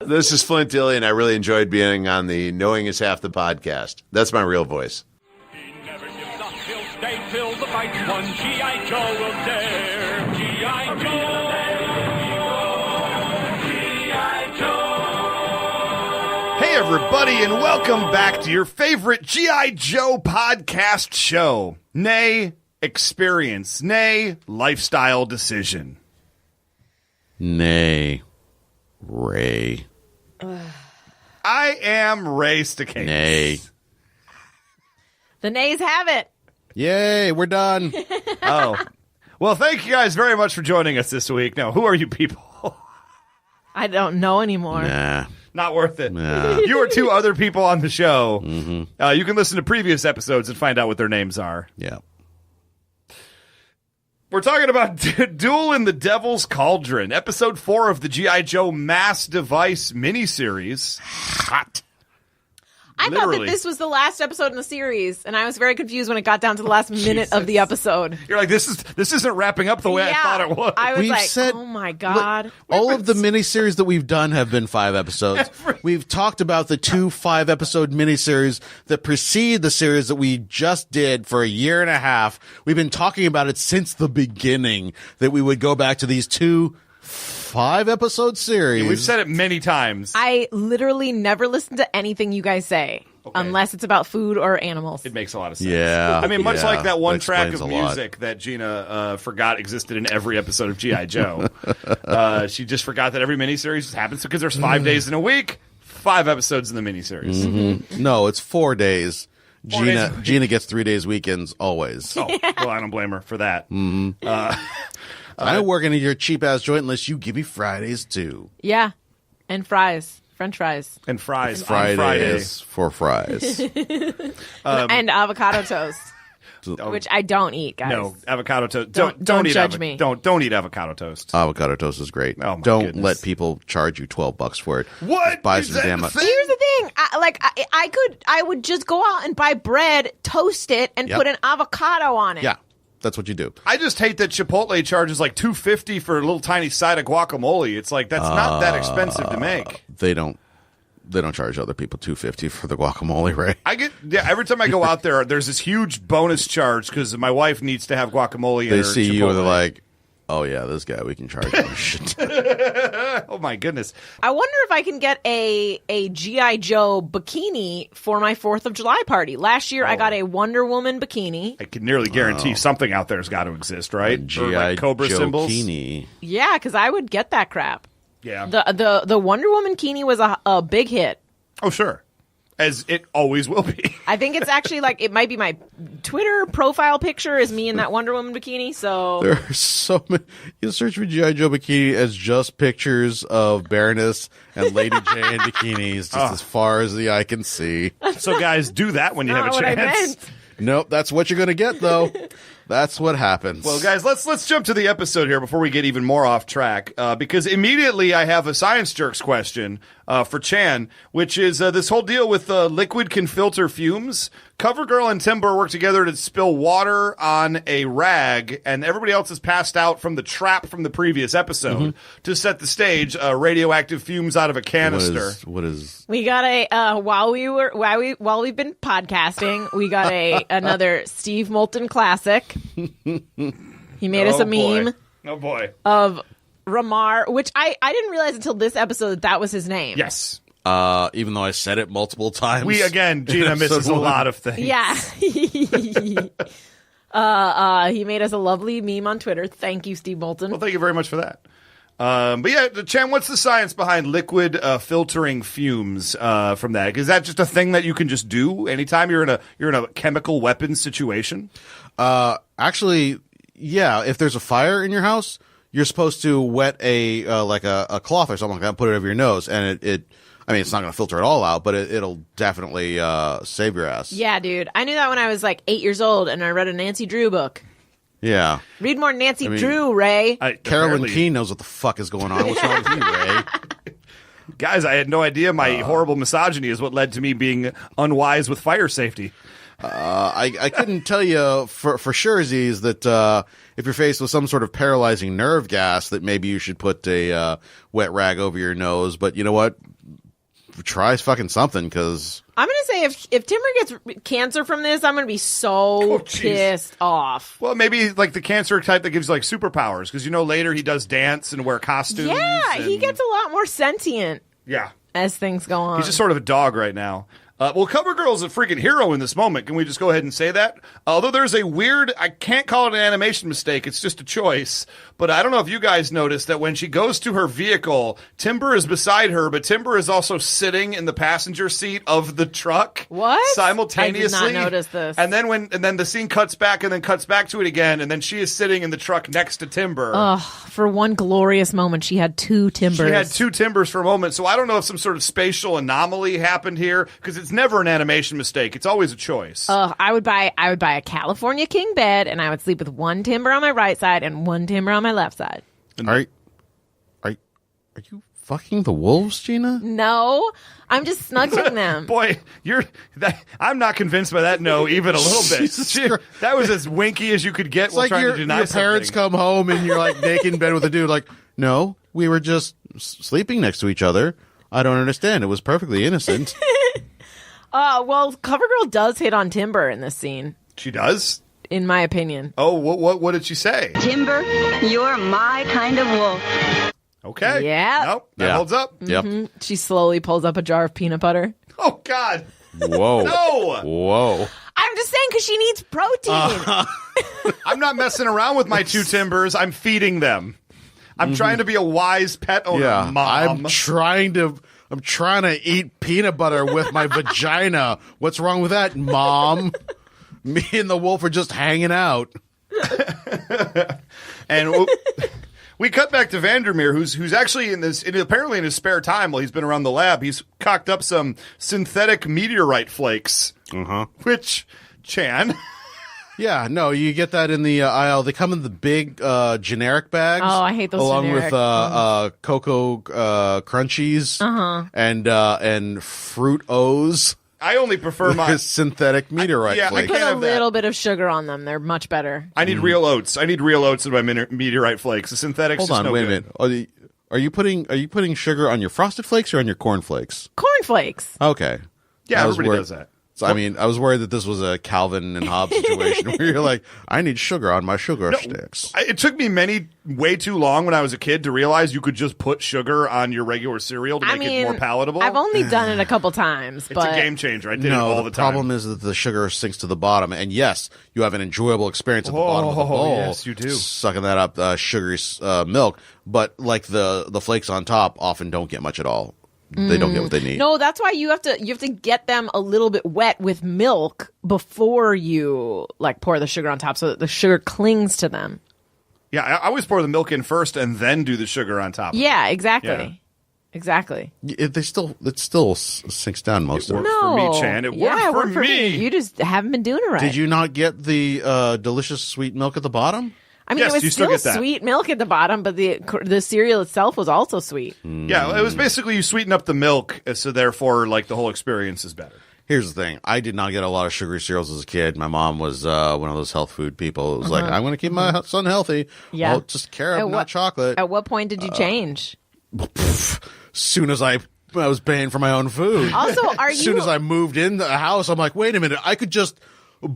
This is Flint Dilly, and I really enjoyed being on the Knowing Is Half the podcast. That's my real voice. He never gives up, he'll stay till the fight's won. G.I. Joe will dare. G.I. Joe. G.I. Joe. Hey, everybody, and welcome back to your favorite G.I. Joe podcast show. Nay, experience. Nay, lifestyle decision. Nay, Ray. I am Ray Staccatus. Nay. The nays have it. Yay, we're done. Oh. Well, thank you guys very much for joining us this week. Now, who are you people? I don't know anymore. Nah. Not worth it. Nah. You are two other people on the show. Mm-hmm. You can listen to previous episodes and find out what their names are. Yeah. We're talking about Duel in the Devil's Cauldron, episode 4 of the G.I. Joe Mass Device miniseries. Hot. I thought that this was the last episode in the series, and I was very confused when it got down to the last minute of the episode. You're like, this isn't wrapping up the way I thought it was. I was We've like, said- oh my God. All of the miniseries that we've done have been 5 episodes. We've talked about the 2 5-episode miniseries that precede the series that we just did for a year and a half. We've been talking about it since the beginning, that we would go back to these 2 5-episode series. We've said it many times. I literally never listen to anything you guys say, unless it's about food or animals. It makes a lot of sense. Yeah. I mean, much yeah, like that one track explains of a lot. music that Gina forgot existed in every episode of G.I. Joe. She just forgot that every miniseries happens because there's 5 days in a week, 5 episodes in the miniseries. Mm-hmm. No, it's 4 days. 4 days. Gina gets 3 days weekends always. Oh, well, I don't blame her for that. I don't work in your cheap ass joint unless you give me Fridays too. Yeah. And fries. French fries. And fries. Fridays for fries. And avocado toast. Which I don't eat, guys. No, avocado toast. Don't eat judge me. Don't eat avocado toast. Avocado toast is great. Oh, my don't goodness. let people charge you $12 for it. What? Just buy Is some that damn. the thing? Here's the thing. I would just go out and buy bread, toast it, and Yep. put an avocado on it. Yeah, that's what you do. I just hate that Chipotle charges like $2.50 for a little tiny side of guacamole. It's like that's not that expensive to make. They don't charge other people $2.50 for the guacamole, right? Every time I go out there, there's this huge bonus charge because my wife needs to have guacamole. In They her see Chipotle. you and they're like, "Oh yeah, this guy we can charge him shit." Oh my goodness! I wonder if I can get a G.I. Joe bikini for my 4th of July party. Last year, I got a Wonder Woman bikini. I can nearly guarantee something out there's got to exist, right? Or GI like Cobra Joe symbols. Kini. Yeah, because I would get that crap. Yeah. The Wonder Woman bikini was a big hit. Oh sure, as it always will be. I think it's actually like it might be my Twitter profile picture is me in that Wonder Woman bikini. So There are so many. You search for G.I. Joe bikini as just pictures of Baroness and Lady J in bikinis, just as far as the eye can see. So guys, do that when you have a not what I chance. meant. Nope, that's what you're gonna get though. That's what happens. Well, guys, let's jump to the episode here before we get even more off track, because immediately I have a Science Jerks question for Chan, which is this whole deal with liquid can filter fumes. CoverGirl and Timber work together to spill water on a rag, and everybody else is passed out from the trap from the previous episode to set the stage. Radioactive fumes out of a canister. What is? We got while we've been podcasting, we got another Steve Moulton classic. He made us a meme Oh boy! of Ramar, which I didn't realize until this episode that was his name. Yes, Even though I said it multiple times. Gina misses a lot of things. Yeah. He made us a lovely meme on Twitter. Thank you, Steve Moulton. Well, thank you very much for that. But yeah, Chan, what's the science behind liquid filtering fumes from that? Is that just a thing that you can just do anytime you're in a chemical weapons situation? Actually, yeah. If there's a fire in your house, you're supposed to wet a cloth or something like that, and put it over your nose, and it I mean, it's not going to filter it all out, but it'll definitely save your ass. Yeah, dude. I knew that when I was like 8 years old, and I read a Nancy Drew book. Yeah. Read more Nancy Drew, Ray. Carolyn Keene knows what the fuck is going on. What's wrong with you, Ray? Guys, I had no idea my horrible misogyny is what led to me being unwise with fire safety. I couldn't tell you for sure, Aziz, that if you're faced with some sort of paralyzing nerve gas, that maybe you should put a wet rag over your nose. But you know what? try fucking something because I'm gonna say if Timber gets cancer from this, I'm gonna be so pissed off. Well, maybe like the cancer type that gives like superpowers because later he does dance and wear costumes. Yeah, he gets a lot more sentient. Yeah, as things go on. He's just sort of a dog right now. Well, CoverGirl's a freaking hero in this moment. Can we just go ahead and say that? Although there's a weird, I can't call it an animation mistake. It's just a choice. But I don't know if you guys noticed that when she goes to her vehicle, Timber is beside her, but Timber is also sitting in the passenger seat of the truck. What? Simultaneously. I did not notice this. And then the scene cuts back and then cuts back to it again. And then she is sitting in the truck next to Timber. Ugh, for one glorious moment, she had two Timbers. She had two Timbers for a moment. So I don't know if some sort of spatial anomaly happened here because it's never an animation mistake. It's always a choice. I would buy a California king bed, and I would sleep with one Timber on my right side and one Timber on my left side. Are you fucking the wolves, Gina? No, I'm just snuggling them. Boy, I'm not convinced by that. No, even a little bit. That was as winky as you could get. It's like trying to deny your parents something. come home and you're like naked in bed with a dude. Like, no, we were just sleeping next to each other. I don't understand. It was perfectly innocent. Well, CoverGirl does hit on Timber in this scene. She does? In my opinion. Oh, what did she say? Timber, you're my kind of wolf. Okay. Yeah. Nope. That holds up. Mm-hmm. She slowly pulls up a jar of peanut butter. Oh, God. Whoa. No. Whoa. I'm just saying because she needs protein. I'm not messing around with my two Timbers. I'm feeding them. I'm trying to be a wise pet owner, Mom. I'm trying to eat peanut butter with my vagina. What's wrong with that, Mom? Me and the wolf are just hanging out. And we cut back to Vandermeer, who's actually apparently in his spare time while he's been around the lab, he's cocked up some synthetic meteorite flakes. Which, Chan. Yeah, no, you get that in the aisle. They come in the big generic bags. Oh, I hate those along generic. with cocoa crunchies and fruit O's. I only prefer my synthetic meteorite I flakes. Put can't a have that. little bit of sugar on them. They're much better. I need real oats. I need real oats in my meteorite flakes. The synthetics. Hold just on, no wait good. a minute. Are you putting sugar on your frosted flakes or on your corn flakes? Cornflakes. Okay. Yeah, I was everybody worried- does that. So, I mean, I was worried that this was a Calvin and Hobbes situation where you're like, I need sugar on my sugar sticks. It took me way too long when I was a kid to realize you could just put sugar on your regular cereal to make it more palatable. I've only done it a couple times, It's but a game changer. I did it No, all the time. problem is that the sugar sinks to the bottom, and yes, you have an enjoyable experience at the bottom of the bowl. Yes, you do. Sucking that up, sugary milk, but like the flakes on top often don't get much at all. They don't get what they need. No, that's why you have to get them a little bit wet with milk before you like pour the sugar on top, so that the sugar clings to them. Yeah, I always pour the milk in first and then do the sugar on top. Yeah, exactly. Yeah. Exactly. It still sinks down most of it. worked for me, Chan. It yeah, worked for me. You just haven't been doing it right. Did you not get the delicious sweet milk at the bottom? I mean, Yes, it you was still still get that. sweet milk at the bottom, but the cereal itself was also sweet. Yeah, it was basically you sweeten up the milk, so therefore, like, the whole experience is better. Here's the thing. I did not get a lot of sugary cereals as a kid. My mom was one of those health food people. It was like, I'm going to keep my son healthy. Yeah. Well, just carob, not chocolate. At what point did you change? Soon as I was paying for my own food. Also, As soon as I moved in the house, I'm like, wait a minute. I could just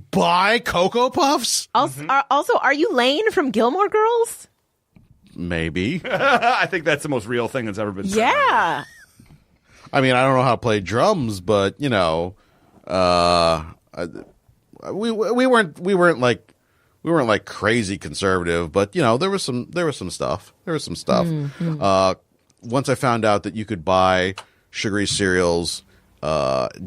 buy Cocoa Puffs? Also, are you Lane from Gilmore Girls? Maybe. I think that's the most real thing that's ever been said. Yeah. I mean, I don't know how to play drums, but you know, we weren't like crazy conservative, but you know, there was some stuff. Once I found out that you could buy sugary cereals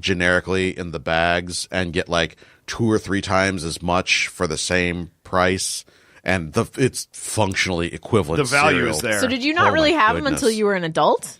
generically in the bags and get like 2 or 3 times as much for the same price, and it's functionally equivalent. The value cereal. is there. So did you not Oh, really my have them goodness. until you were an adult?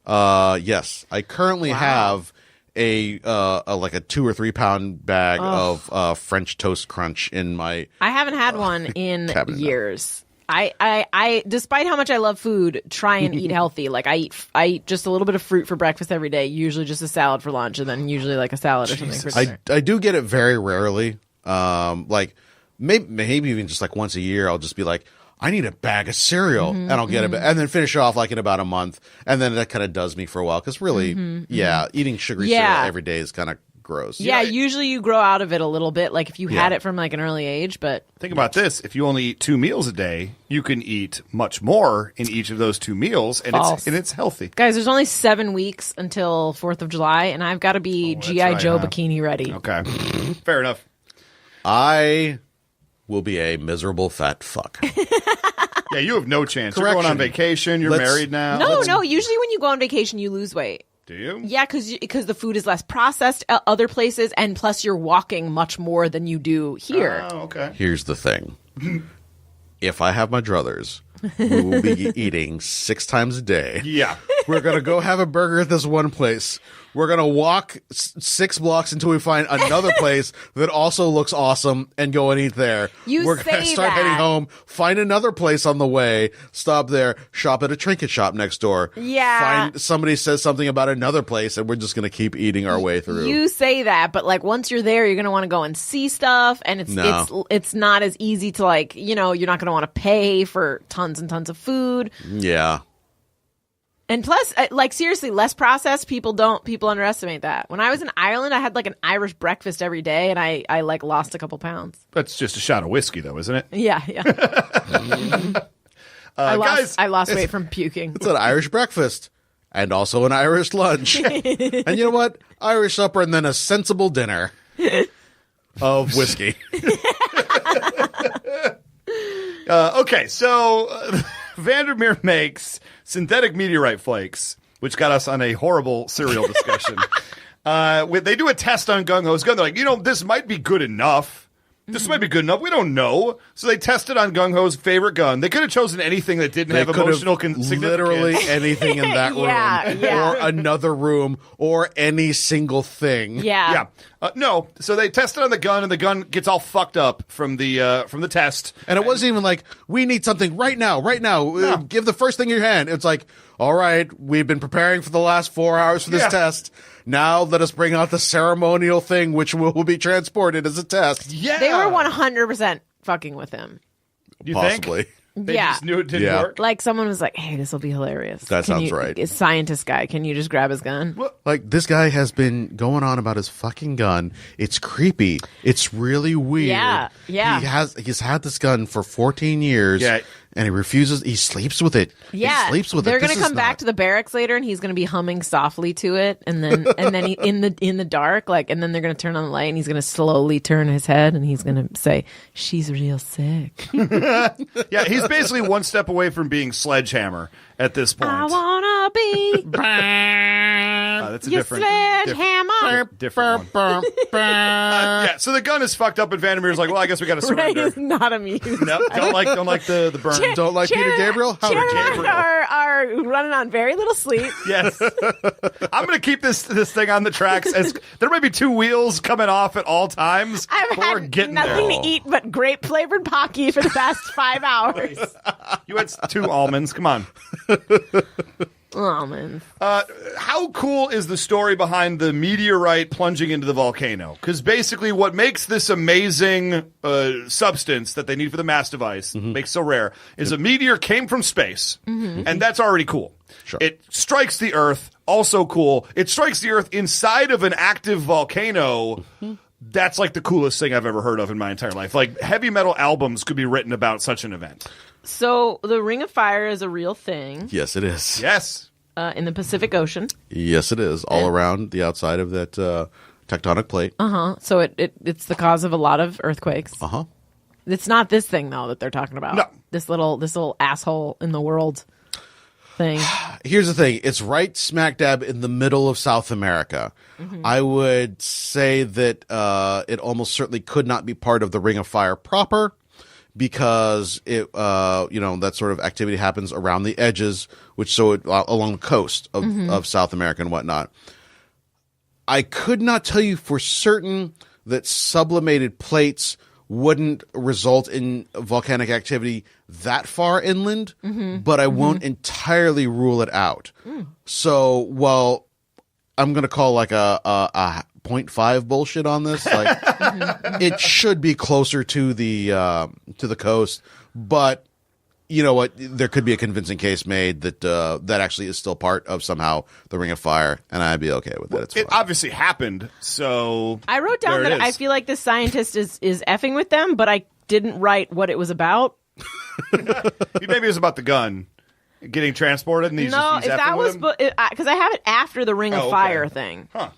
Yes, I currently have a like a 2 or 3 pound bag of French Toast Crunch in my. I haven't had one in cabinet now. years. I despite how much I love food, try and eat healthy. Like I eat just a little bit of fruit for breakfast every day, usually just a salad for lunch, and then usually like a salad or something for dinner. I do get it very rarely. Like maybe even just like once a year, I'll just be like, I need a bag of cereal, and I'll get it, and then finish it off like in about a month, and then that kind of does me for a while because really, eating sugary cereal every day is kind of gross. Yeah, usually you grow out of it a little bit, like if you had it from like an early age. But think about this: if you only eat 2 meals a day, you can eat much more in each of those 2 meals, and it's healthy. Guys, there's only 7 weeks until 4th of July, and I've got to be G.I. Joe bikini ready. Okay, fair enough. I will be a miserable fat fuck. Yeah, you have no chance. You're going on vacation. You're married now. No. Usually when you go on vacation, you lose weight. Do you? Yeah, because the food is less processed other places, and plus you're walking much more than you do here. Oh, okay. Here's the thing. If I have my druthers, we will be eating 6 times a day. Yeah. We're going to go have a burger at this one place. We're going to walk 6 blocks until we find another place that also looks awesome and go and eat there. We're going to start heading home, find another place on the way, stop there, shop at a trinket shop next door. Yeah. Find somebody says something about another place, and we're just going to keep eating our way through. You say that, but like once you're there, you're going to want to go and see stuff, and it's not as easy to like, you're not going to want to pay for tons and tons of food. Yeah. And plus, like seriously, less processed. People underestimate that. When I was in Ireland, I had like an Irish breakfast every day, and I like lost a couple pounds. That's just a shot of whiskey, though, isn't it? Yeah. I lost weight from puking. It's an Irish breakfast and also an Irish lunch. And you know what? Irish supper and then a sensible dinner of whiskey. Okay, so Vandermeer makes synthetic meteorite flakes, which got us on a horrible cereal discussion. They do a test on Gung Ho's gun. They're like, this might be good enough. This might be good enough. We don't know. So they tested on Gung Ho's favorite gun. They could have chosen anything that didn't have emotional significance. Literally anything in that room. Or another room or any single thing. Yeah. No. So they tested on the gun, and the gun gets all fucked up from the test. And it wasn't even like, we need something right now. No. Give the first thing in your hand. It's like, all right, we've been preparing for the last 4 hours for this test. Now let us bring out the ceremonial thing, which will be transported as a test. Yeah. They were 100% fucking with him. You Possibly. think? They just knew it didn't work? Like someone was like, hey, this will be hilarious. That sounds right. A scientist guy, can you just grab his gun? Like, this guy has been going on about his fucking gun. It's creepy. It's really weird. Yeah. He's had this gun for 14 years. Yeah. And he refuses. He sleeps with it. Yeah. He sleeps with They're it. going to come back to the barracks later, and he's going to be humming softly to it, and then he, in the dark, like, and then they're going to turn on the light, and he's going to slowly turn his head, and he's going to say, "She's real sick." Yeah, he's basically one step away from being Sledgehammer at this point. I wanna be that's a your different sledgehammer. different one. Yeah, so the gun is fucked up, and Vandermeer's like, well, I guess we got to Ray surrender. is not amused. No, don't like the burn. Don't like Peter Gabriel? How Sharon dare and I are running on very little sleep. Yes. I'm going to keep this thing on the tracks. As there may be 2 wheels coming off at all times. I've but we're had getting nothing there. to eat but grape-flavored Pocky for the past 5 hours. You had 2 almonds. Come on. Almonds. How cool is the story behind the meteorite plunging into the volcano? Because basically what makes this amazing substance that they need for the mass device, makes so rare, is a meteor came from space, and that's already cool. Sure. It strikes the Earth, also cool. It strikes the Earth inside of an active volcano. That's like the coolest thing I've ever heard of in my entire life. Like, heavy metal albums could be written about such an event. So the Ring of Fire is a real thing. Yes, it is. Yes. In the Pacific Ocean. Yes, it is. All around the outside of that tectonic plate. So it's the cause of a lot of earthquakes. It's not this thing though that they're talking about. No. This little asshole in the world thing. Here's the thing. It's right smack dab in the middle of South America. I would say that it almost certainly could not be part of the Ring of Fire proper, because it, that sort of activity happens around the edges, along the coast of South America and whatnot. I could not tell you for certain that sublimated plates wouldn't result in volcanic activity that far inland, but I won't entirely rule it out. So, while I'm going to call like a 0.5 bullshit on this, like it should be closer to the coast, but you know what? There could be a convincing case made that that actually is still part of somehow the Ring of Fire, and I'd be okay with that. It's It fine. obviously happened, so I wrote down there it that I is. feel like the scientist is effing with them, but I didn't write what it was about. Maybe it was about the gun getting transported, and he's No, just if effing that with was him? because I have it after the Ring of okay. Fire thing. Okay.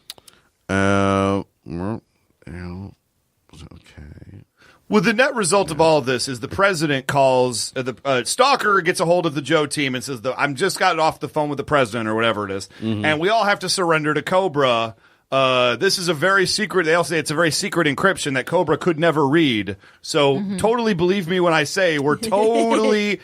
Well, the net result of all of this is the president calls the stalker gets a hold of the Joe team and says, "I'm just got off the phone with the president or whatever it is, and we all have to surrender to Cobra. This is a very secret. They all say it's a very secret encryption that Cobra could never read. So totally believe me when I say we're totally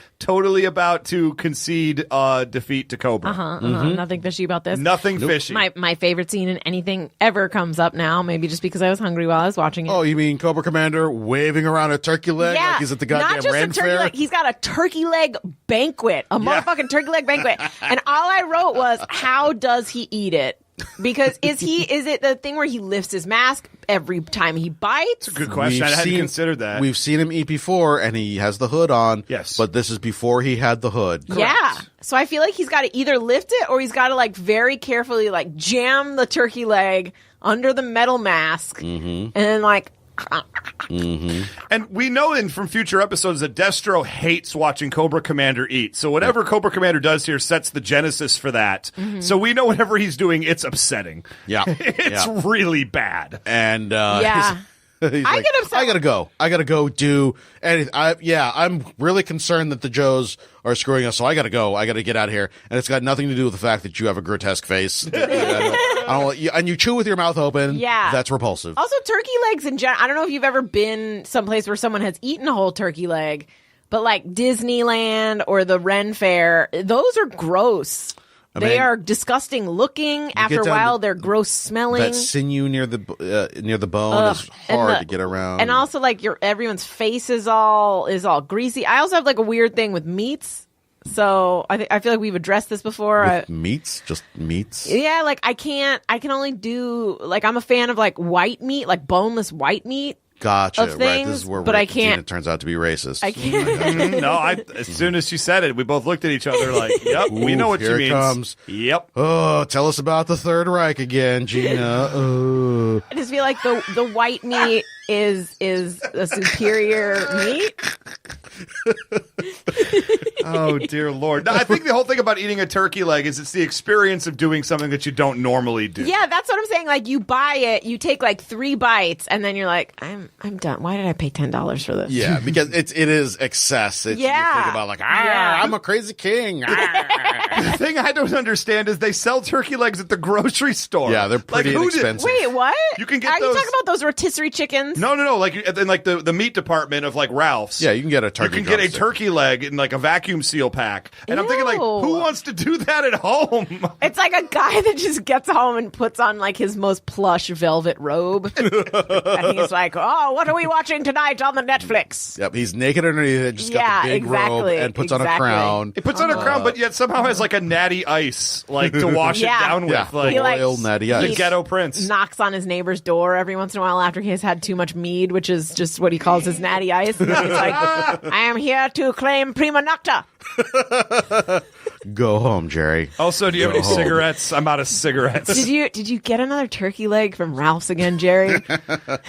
about to concede defeat to Cobra. Nothing fishy about this. Nothing fishy. My favorite scene in anything ever comes up now. Maybe just because I was hungry while I was watching it. Oh, you mean Cobra Commander waving around a turkey leg like he's at the goddamn not just Ren a turkey Fair? leg. He's got a turkey leg banquet, a motherfucking turkey leg banquet. And all I wrote was, how does he eat it? Because is it the thing where he lifts his mask every time he bites? Good question. I hadn't considered that. We've seen him eat before, and he has the hood on. Yes. But this is before he had the hood. Yeah. So I feel like he's got to either lift it or he's got to like very carefully like jam the turkey leg under the metal mask and then like. And we know from future episodes that Destro hates watching Cobra Commander eat. So whatever Cobra Commander does here sets the genesis for that. So we know whatever he's doing, it's upsetting. Yeah. It's really bad. And Yeah. he's I like, get upset. I gotta go do anything. I'm really concerned that the Joes are screwing us, so I gotta go. I gotta get out of here. And it's got nothing to do with the fact that you have a grotesque face. And you chew with your mouth open. Yeah. That's repulsive. Also, turkey legs in general. I don't know if you've ever been someplace where someone has eaten a whole turkey leg, but like Disneyland or the Ren Fair, those are gross. They are disgusting looking. After a while, they're gross smelling. That sinew near the bone is hard to get around. And also, like everyone's face is all greasy. I also have like a weird thing with meats. So I feel like we've addressed this before. Meats, just meats. Yeah, like I can only do like I'm a fan of like white meat, like boneless white meat. Gotcha. Of right. things, This is where but I can't. Gina turns out to be racist. I can't. No, as soon as she said it, we both looked at each other like, yep, we know what she here it means. comes. Yep. Oh, tell us about the Third Reich again, Gina. Oh. I just feel like the white meat is a superior meat. Oh, dear Lord. No, I think the whole thing about eating a turkey leg is it's the experience of doing something that you don't normally do. Yeah, that's what I'm saying. Like you buy it, you take like 3 bites, and then you're like, I'm done. Why did I pay $10 for this? Yeah, because it is excess. You think about like, I'm a crazy king. The thing I don't understand is they sell turkey legs at the grocery store. Yeah, they're pretty inexpensive. Wait, what? You can get Are those. you talking about those rotisserie chickens? No. Like in like the meat department of like Ralph's. Yeah, you can get a turkey. You can get a drumstick. turkey leg in like a vacuum seal pack, and I'm thinking like, Ew. who wants to do that at home? It's like a guy that just gets home and puts on like his most plush velvet robe. And he's like, oh, what are we watching tonight on the Netflix? Yep, he's naked underneath it, just got the big robe, and puts on a crown. It puts on a crown, but yet somehow has like a natty ice, like to wash it down with. Yeah, Like, He, like, royal natty ice. the ghetto prince. Knocks on his neighbor's door every once in a while after he has had too much mead, which is just what he calls his natty ice. And then he's like, I am here to claim prima nocta. Go home, Jerry. Also, do you have any cigarettes? I'm out of cigarettes. Did you get another turkey leg from Ralph's again, Jerry?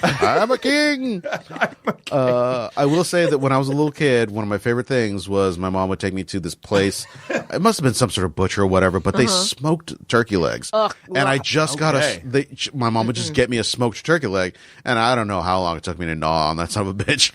I'm a king. I will say that when I was a little kid, one of my favorite things was my mom would take me to this place. It must have been some sort of butcher or whatever, but they smoked turkey legs. And I just got my mom would just get me a smoked turkey leg, and I don't know how long it took me to gnaw on that son of a bitch.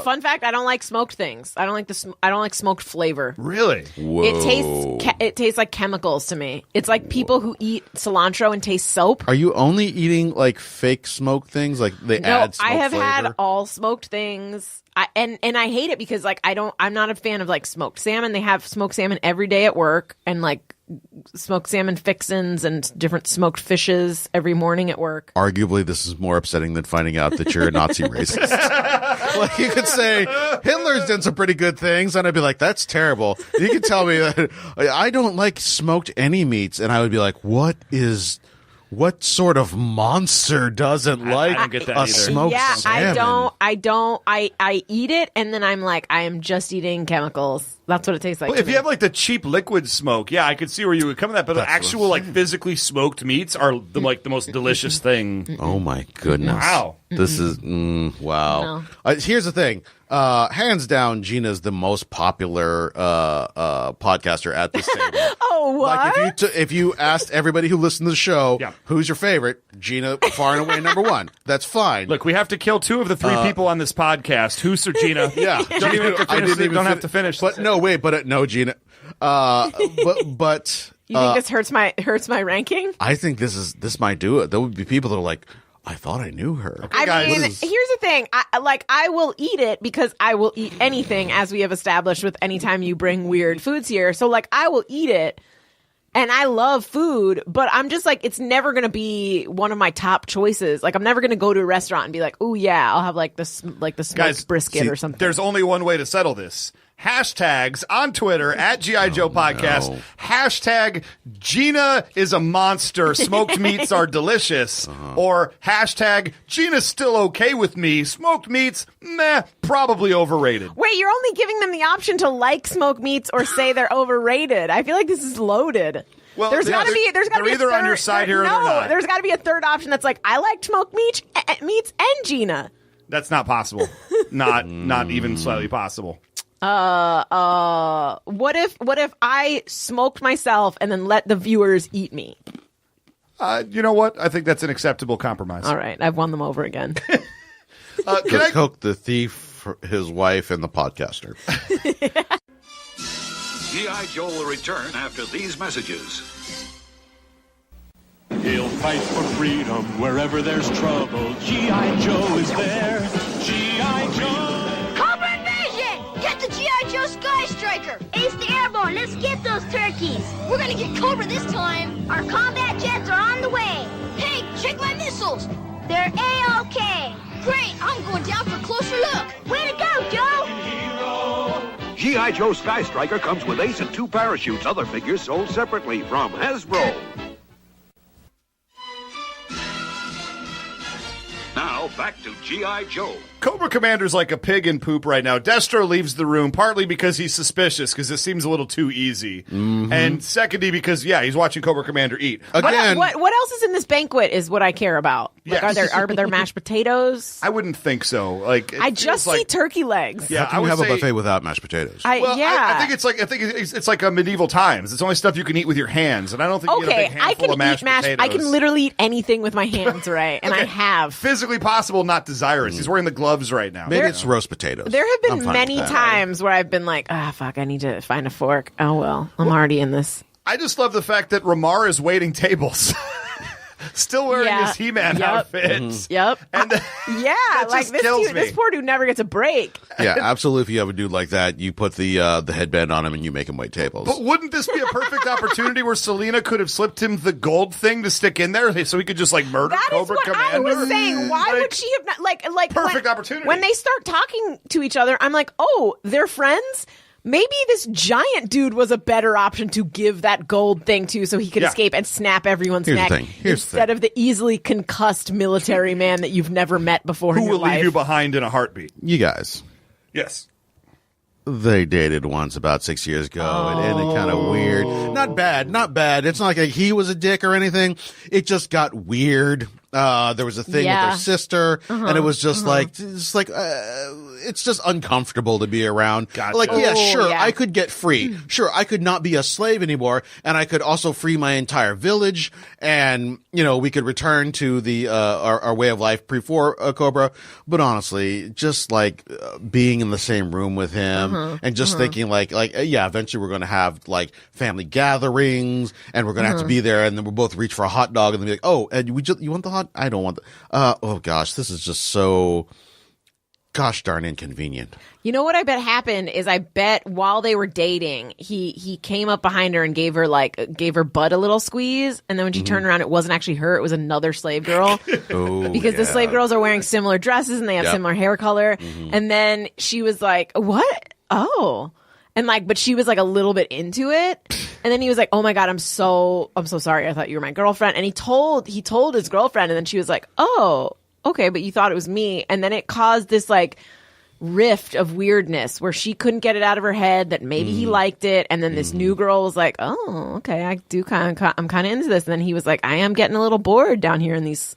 Fun fact: I don't like smoked things. I don't like smoked flavor. Really? Whoa. It tastes like chemicals to me. It's like people who eat cilantro and taste soap. Are you only eating like fake smoked things? Like they add smoked I have flavor? had all smoked things. And I hate it because like I'm not a fan of like smoked salmon. They have smoked salmon every day at work, and like smoked salmon fixins and different smoked fishes every morning at work. Arguably, this is more upsetting than finding out that you're a Nazi racist. Like, you could say, Hitler's done some pretty good things, and I'd be like, that's terrible. You could tell me that I don't like smoked any meats, and I would be like, what is What sort of monster doesn't like don't get that a either. smoked Yeah, salmon? I eat it, and then I'm like, I am just eating chemicals. That's what it tastes like. Well, to if me. you have like the cheap liquid smoke, yeah, I could see where you would come with that. But the That's what I'm actual like physically smoked meats are the most delicious thing. Oh my goodness! Wow. This is wow. Here's the thing. Hands down, Gina's the most popular podcaster at this table. Oh, what? Like if you asked everybody who listened to the show, Yeah. who's your favorite? Gina, far and away number one. That's fine. Look, we have to kill 2 of the 3 people on this podcast. Who's Sir Gina? Yeah, Don't even have to finish. Don't have to finish. But no, wait, but no, Gina. But You think this hurts my ranking? I think this might do it. There would be people that are like, I thought I knew her. I guys. mean, here's the thing. I will eat it because I will eat anything, as we have established with any time you bring weird foods here. So, like, I will eat it, and I love food, but I'm just like, it's never going to be one of my top choices. Like, I'm never going to go to a restaurant and be like, oh, yeah, I'll have, the smoked Guys, brisket or something. There's only one way to settle this. Hashtags on Twitter at G.I.Joe Podcast. no. Hashtag Gina is a monster. Smoked meats are delicious. Or hashtag Gina's still okay with me. Smoked meats, meh, probably overrated. Wait, you're only giving them the option to like smoked meats or say they're overrated. I feel like this is loaded. Well, there's got to be they're a either on third- your side here or they're not. There's got to be a third option that's like, I like smoked meats and Gina. That's not possible. Not even slightly possible. What if I smoked myself and then let the viewers eat me? You know what? I think that's an acceptable compromise. All right, I've won them over again. Can The I, cook, the thief, his wife, and the podcaster. G.I. Joe will return after these messages. He'll fight for freedom wherever there's trouble. G.I. Joe is there. G.I. Joe. Cobra Invasion! Get the G.I. Joe Sky Striker! Ace the Airborne, let's get those turkeys! We're gonna get Cobra this time! Our combat jets are on the way! Hey, check my missiles! They're A-OK! Great, I'm going down for a closer look! Way to go, Joe! G.I. Joe Sky Striker comes with Ace and 2 parachutes. Other figures sold separately from Hasbro. Now, back to G.I. Joe. Cobra Commander's like a pig in poop right now. Destro leaves the room partly because he's suspicious because it seems a little too easy, and secondly because he's watching Cobra Commander eat. Again, What else is in this banquet is what I care about. Like, Yes. are there mashed potatoes? I wouldn't think so. Like it I just feels see like, turkey legs. Yeah, how can I you would have a say- buffet without mashed potatoes? I think it's like a medieval times. It's only stuff you can eat with your hands, and I don't think you get a Okay, big I handful can of mashed eat mashed. potatoes. I can literally eat anything with my hands, right? And I Okay. have. Physically possible, not desirous. He's wearing the gloves right now. Maybe it's roast potatoes. There have I'm been fine many with that. times where I've been like, fuck, I need to find a fork. Oh, well, I'm already in this. I just love the fact that Ramar is waiting tables. Still wearing Yeah. his He-Man Yep. outfit. Yep. And Yeah, like just kills me. this poor dude never gets a break. Yeah, absolutely. If you have a dude like that, you put the headband on him and you make him wait tables. But wouldn't this be a perfect opportunity where Selena could have slipped him the gold thing to stick in there so he could just like murder That is Cobra what Commander? I was saying. Why Like, would she have not like Perfect when, opportunity. when they start talking to each other? I'm like, oh, they're friends. Maybe this giant dude was a better option to give that gold thing to so he could Yeah. escape and snap everyone's Here's the neck thing. Here's the instead thing. of the easily concussed military man that you've never met before in Who your will life. leave you behind in a heartbeat? You guys, Yes. they dated once about 6 years ago. It ended kind of weird. Not bad. It's not like he was a dick or anything. It just got weird. There was a thing with Yeah. her sister, and it was just it's just uncomfortable to be around. Gotcha. Like, yeah, Oh, sure, yeah. I could get free. Sure, I could not be a slave anymore, and I could also free my entire village, and we could return to the our way of life before Cobra. But honestly, just like being in the same room with him, and just thinking eventually we're going to have like family gatherings, and we're going to have to be there, and then we'll both reach for a hot dog, and then be like, oh, and you want the hot? I don't want the. Oh gosh, this is just so. Gosh darn inconvenient. You know what I bet happened is I bet while they were dating, he came up behind her and gave her butt a little squeeze, and then when she turned around, it wasn't actually her; it was another slave girl. Oh, Because the slave girls are wearing similar dresses and they have Yep. similar hair color, and then she was like, "What? Oh." And like, but she was like a little bit into it. And then he was like, "Oh my God, I'm so sorry. I thought you were my girlfriend." And he told his girlfriend, and then she was like, "Oh, okay, but you thought it was me." And then it caused this like rift of weirdness where she couldn't get it out of her head that maybe he liked it. And then this new girl was like, "Oh, okay, I'm kind of into this." And then he was like, "I am getting a little bored down here in these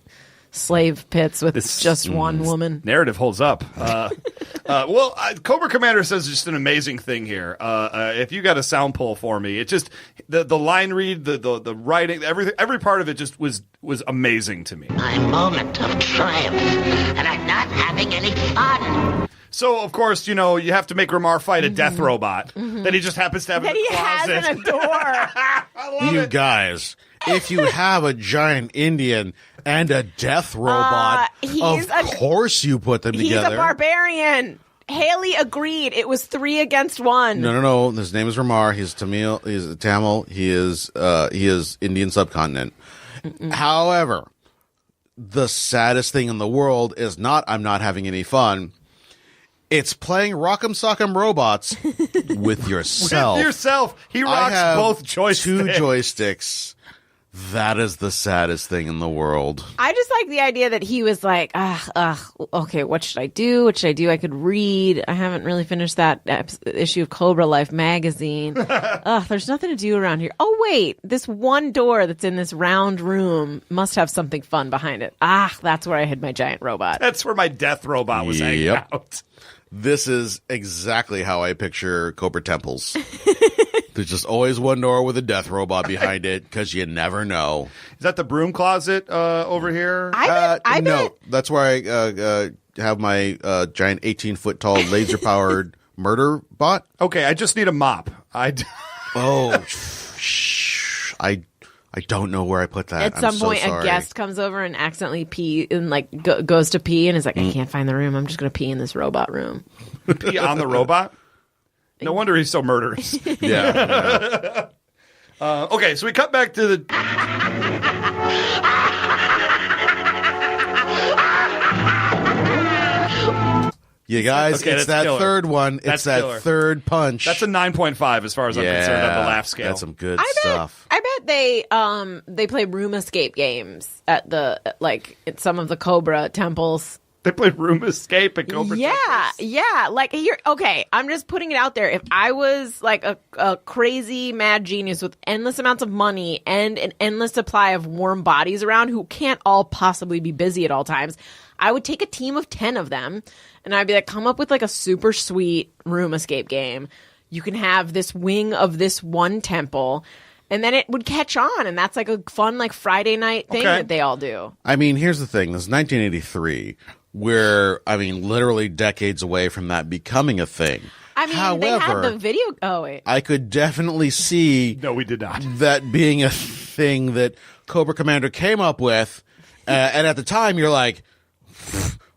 slave pits with just one woman." Narrative holds up. Well, Cobra Commander says just an amazing thing here. If you got a sound pull for me, it just the line read, the writing, everything, every part of it just was amazing to me. My moment of triumph, and I'm not having any fun. So, of course, you have to make Ramar fight a death robot that he just happens to have in That the he closet. has in a door. I love You it. guys, if you have a giant Indian and a death robot, of course you put them He's together. a barbarian. Haley agreed. It was 3 against 1. No. His name is Ramar. He's Tamil. He's Tamil. He is Indian subcontinent. However, the saddest thing in the world is not I'm not having any fun. It's playing Rock'em Sock'em Robots with yourself. With yourself. He I rocks have both joysticks. 2 joysticks. That is the saddest thing in the world. I just like the idea that he was like, okay, what should I do? What should I do? I could read. I haven't really finished that issue of Cobra Life magazine. There's nothing to do around here. Oh, wait, this one door that's in this round room must have something fun behind it. That's where I hid my giant robot. That's where my death robot was hanging out. This is exactly how I picture Cobra temples. There's just always one door with a death robot behind it because you never know. Is that the broom closet over here? I bet. No, that's where I have my giant 18-foot tall laser-powered murder bot. Okay, I just need a mop. I don't know where I put that. At some point, a guest comes over and accidentally pee and like goes to pee and is like, I can't find the room. I'm just going to pee in this robot room. Pee on the robot? No wonder he's so murderous. Yeah. Okay, so we cut back to the... You guys, Okay, it's that's that killer. third one. That's It's that killer. third punch. That's a 9.5 as far as I'm concerned on the laugh scale. That's some good I stuff. bet they play room escape games at at some of the Cobra temples. They play Room Escape at Cobra temples? Yeah. Like here, okay. I'm just putting it out there. If I was like a crazy mad genius with endless amounts of money and an endless supply of warm bodies around who can't all possibly be busy at all times, I would take a team of 10 of them and I'd be like, come up with like a super sweet room escape game. You can have this wing of this one temple. And then it would catch on, and that's like a fun, like Friday night thing that they all do. I mean, here's the thing: this is 1983. We're, literally decades away from that becoming a thing. I mean, However, they had the video. Oh wait, I could definitely see. No, we did not. That being a thing that Cobra Commander came up with, and at the time, you're like,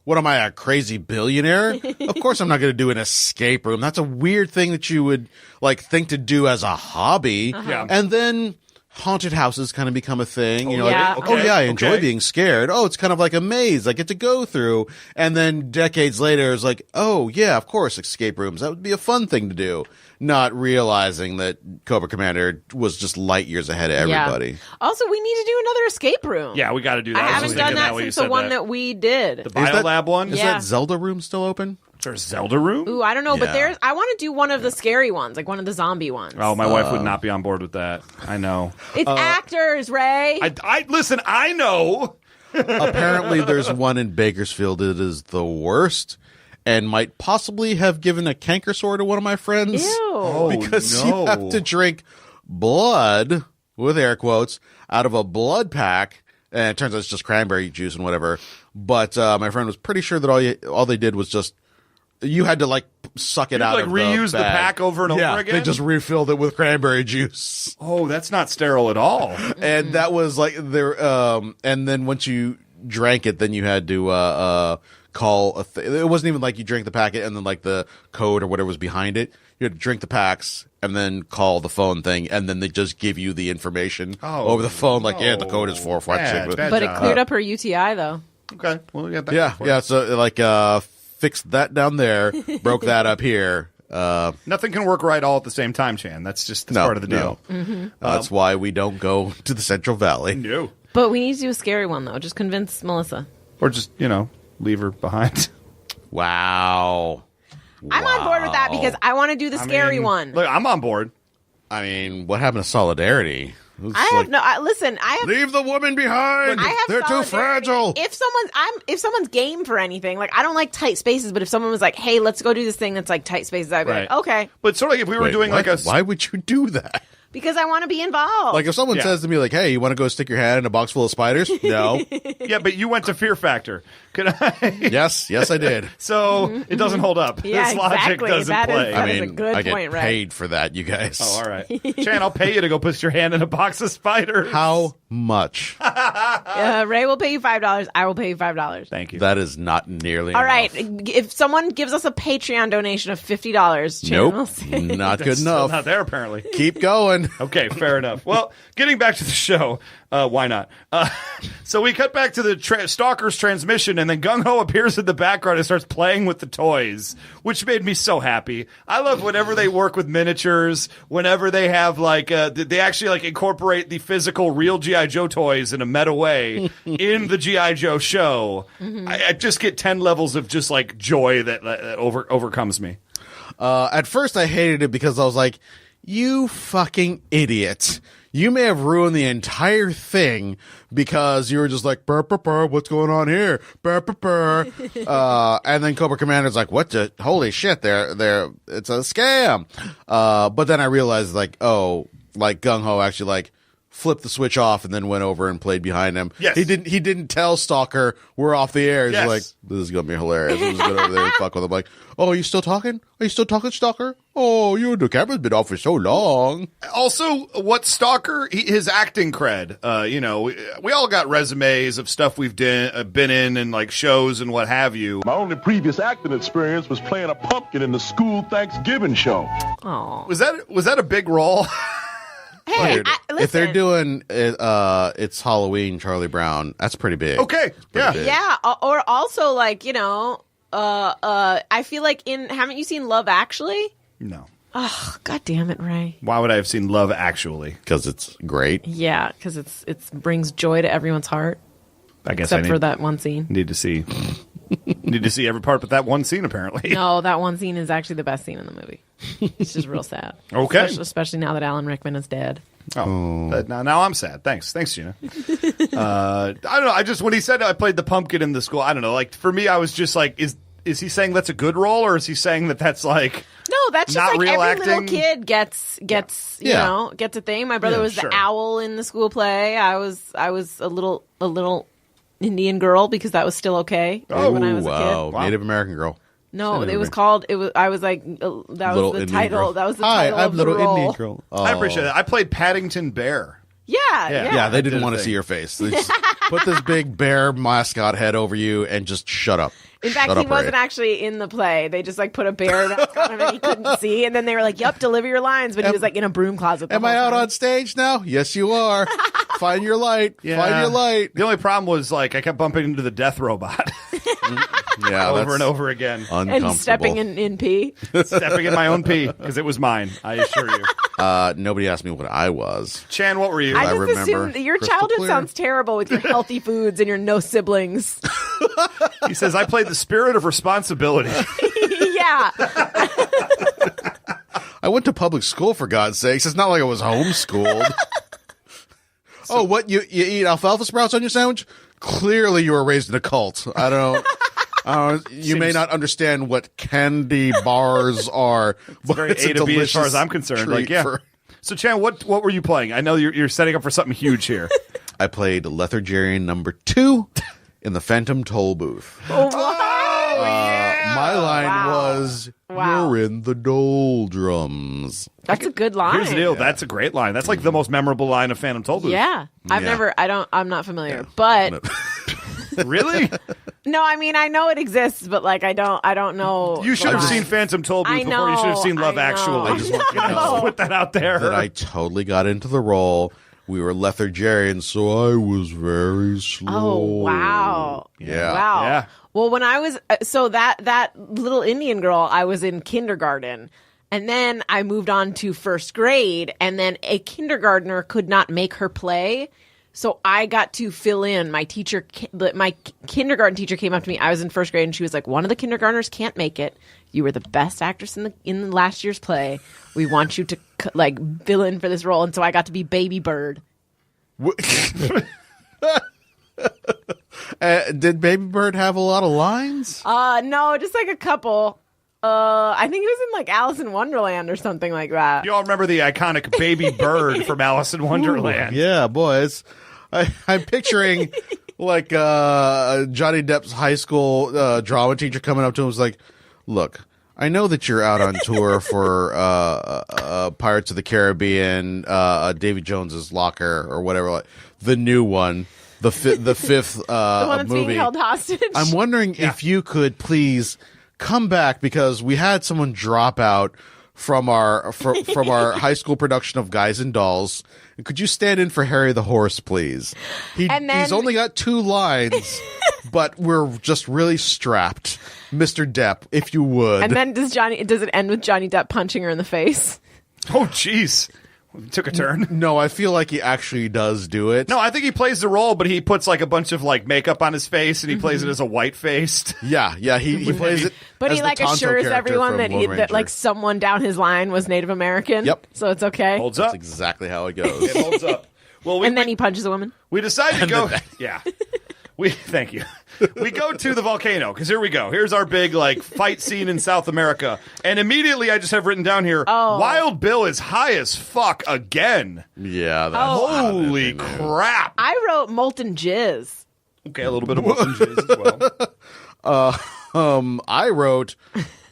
what am I, a crazy billionaire? Of course I'm not going to do an escape room. That's a weird thing that you would think to do as a hobby. Yeah. And then haunted houses kind of become a thing. yeah. I enjoy being scared. Oh, it's kind of like a maze I get to go through. And then decades later, it's like, oh yeah, of course, escape rooms. That would be a fun thing to do. Not realizing that Cobra Commander was just light years ahead of everybody. Yeah. Also, we need to do another escape room. Yeah, we got to do that. I was haven't just done thinking that when you since the said one that we did. The Biolab one? Is Yeah. that Zelda room still open? Is there a Zelda room? Ooh, I don't know, but Yeah. I want to do one of the scary ones, like one of the zombie ones. Oh, my wife would not be on board with that. I know. It's actors, Ray. I listen, I know. Apparently, there's one in Bakersfield that is the worst and might possibly have given a canker sore to one of my friends. Ew. Because no. you have to drink blood, with air quotes, out of a blood pack. And it turns out it's just cranberry juice and whatever. But my friend was pretty sure that all they did was just, you had to suck it out of reuse the bag. pack over and over again? They just refilled it with cranberry juice. Oh, that's not sterile at all. And that was there. And then once you drank it, then you had to call it wasn't even like you drank the packet and then the code or whatever was behind it. You had to drink the packs and then call the phone thing, and then they just give you the information over the phone. The code is 456. Bad but it job. cleared up her UTI though. Okay, well, we got that. Yeah. So fixed that down there, broke that up here. Nothing can work right all at the same time, Chan. That's just part of the deal. That's why we don't go to the Central Valley. No. But we need to do a scary one, though. Just convince Melissa. Or just, leave her behind. Wow. I'm on board with that because I want to do the scary one. Look, I'm on board. I mean, what happened to solidarity? Listen, I have leave the woman behind. They're too fragile. If someone's game for anything, like I don't like tight spaces, but if someone was like, "Hey, let's go do this thing that's like tight spaces," I'd be like, "Okay." But sort of like if we were doing like a, why would you do that? Because I want to be involved. Like if someone says to me, like, "Hey, you want to go stick your hand in a box full of spiders?" No. Yeah, but you went to Fear Factor. Could I? Yes, I did. So it doesn't hold up. Yeah, this logic doesn't play. That is a good I get point, right? paid for that, you guys. Oh, all right. Chan, I'll pay you to go put your hand in a box of spiders. How much? Ray will pay you $5. I will pay you $5. Thank you. That is not nearly all enough. right. If someone gives us a Patreon donation of $50, Chan will say. Nope, not good Still enough. not there, apparently. Keep going. Okay, fair enough. Well, getting back to the show, why not? So we cut back to the Stalker's transmission, and then Gung Ho appears in the background and starts playing with the toys, which made me so happy. I love whenever they work with miniatures, whenever they have they actually incorporate the physical real G.I. Joe toys in a meta way in the G.I. Joe show. Mm-hmm. I just get 10 levels of just joy that overcomes me. At first, I hated it because I was like, "You fucking idiot. You may have ruined the entire thing because you were just like, burr, burr, burr, what's going on here? Burr, burr, burr." And then Cobra Commander's like, what the, holy shit, it's a scam. But then I realized Gung Ho actually flipped the switch off and then went over and played behind him. Yes. He didn't tell Stalker we're off the air. He's Yes. like, this is going to be hilarious. I'm just going over there and fuck with him. Like, oh, are you still talking? Are you still talking, Stalker? Oh, the camera's been off for so long. Also, what Stalker, his acting cred, we all got resumes of stuff we've been in and shows and what have you. My only previous acting experience was playing a pumpkin in the school Thanksgiving show. Oh, Was that a big role? hey, Dude, listen. if they're doing it's Halloween, Charlie Brown, that's pretty big. Okay, yeah. big. Yeah, or also I feel like haven't you seen Love Actually? No. Oh, God damn it, Ray. Why would I have seen Love Actually? Because it's great. Yeah, because it brings joy to everyone's heart, I guess except for that one scene. Need to see every part but that one scene, apparently. No, that one scene is actually the best scene in the movie. It's just real sad. Okay. Especially now that Alan Rickman is dead. Oh, now I'm sad. Thanks, Gina. I don't know. When he said I played the pumpkin in the school, I don't know. For me, I was just like, is he saying that's a good role, or is he saying that's like no? That's just not every real acting? little kid gets gets a thing. My brother was sure. the owl in the school play. I was a little Indian girl because that was still okay when I was a kid. Wow. Native American girl. No, it was called. I was like that Little was the Indian title. girl. That was the Hi, title I'm of the little role. Indian girl. Oh. I appreciate that. I played Paddington Bear. Yeah. They didn't did a want to thing. see your face. They just put this big bear mascot head over you and just shut up. In fact, Shut he up, wasn't Ray. actually in the play. They just put a bear mask on him and he couldn't see. And then they were like, "Yep, deliver your lines." But he was in a broom closet. Am I out on stage now? Yes, you are. Find your light. Yeah. Find your light. The only problem was I kept bumping into the death robot Yeah, over and over again, uncomfortable. and stepping in pee? stepping in my own pee because it was mine. I assure you. Nobody asked me what I was. Chan, what were you? I just remember assumed your crystal childhood clear. sounds terrible with your healthy foods and your no siblings. He says I played the spirit of responsibility. Yeah. I went to public school, for God's sakes. It's not like I was homeschooled. Oh, what? You eat alfalfa sprouts on your sandwich? Clearly you were raised in a cult. I don't you may not understand what candy bars are, but Very it's A to B as far as delicious I'm concerned. treat for- So, Chan, what were you playing? I know you're setting up for something huge here. I played Lethargerian number 2 in the Phantom Toll booth. My line was, "You're in the doldrums." That's a good line. Here's the deal. That's a great line. That's the most memorable line of Phantom Toll Booth. Yeah. I'm not familiar. But Really? no, I mean I know it exists, but I don't know. You should have why. seen Phantom Toll Booth I before you should have seen Love I know. Actually. I Just know. put that out there. That I totally got into the role. We were lethargians, so I was very slow. Oh, wow. Yeah. Wow. Yeah. Well, when I was so that little Indian girl, I was in kindergarten. And then I moved on to first grade, and then a kindergartner could not make her play. So I got to fill in. My kindergarten teacher came up to me. I was in first grade, and she was like, "One of the kindergartners can't make it. You were the best actress in last year's play. We want you to fill in for this role." And so I got to be Baby Bird. Did Baby Bird have a lot of lines? No, just like a couple. I think it was in like Alice in Wonderland or something like that. You all remember the iconic Baby Bird from Alice in Wonderland? Ooh, yeah, boy. I'm picturing like Johnny Depp's high school drama teacher coming up to him and was like, "Look, I know that you're out on tour for Pirates of the Caribbean, Davy Jones's Locker or whatever, like, the new one, the fifth the one that's movie. being held hostage. I'm wondering if you could please come back because we had someone drop out from our high school production of Guys and Dolls. Could you stand in for Harry the Horse, please? He's only got 2 lines, but we're just really strapped, Mr. Depp, if you would." And then does it end with Johnny Depp punching her in the face? Oh, jeez. Took a turn. No, I feel like he actually does do it. No, I think he plays the role, but he puts like a bunch of like makeup on his face, and he plays it as a white-faced. Yeah, he plays it. But as he the like Tonto assures character everyone from Lone that Ranger. like someone down his line was Native American. Yep. So it's okay. Holds That's up. exactly how it goes. It holds up. Well, And then he punches a woman. we decided to go. Yeah. Thank you. We go to the volcano because here we go. Here's our big like fight scene in South America, and immediately I just have written down here. Wild Bill is high as fuck again. Yeah. Holy crap! I wrote molten jizz. Okay, a little bit of molten jizz as well. I wrote,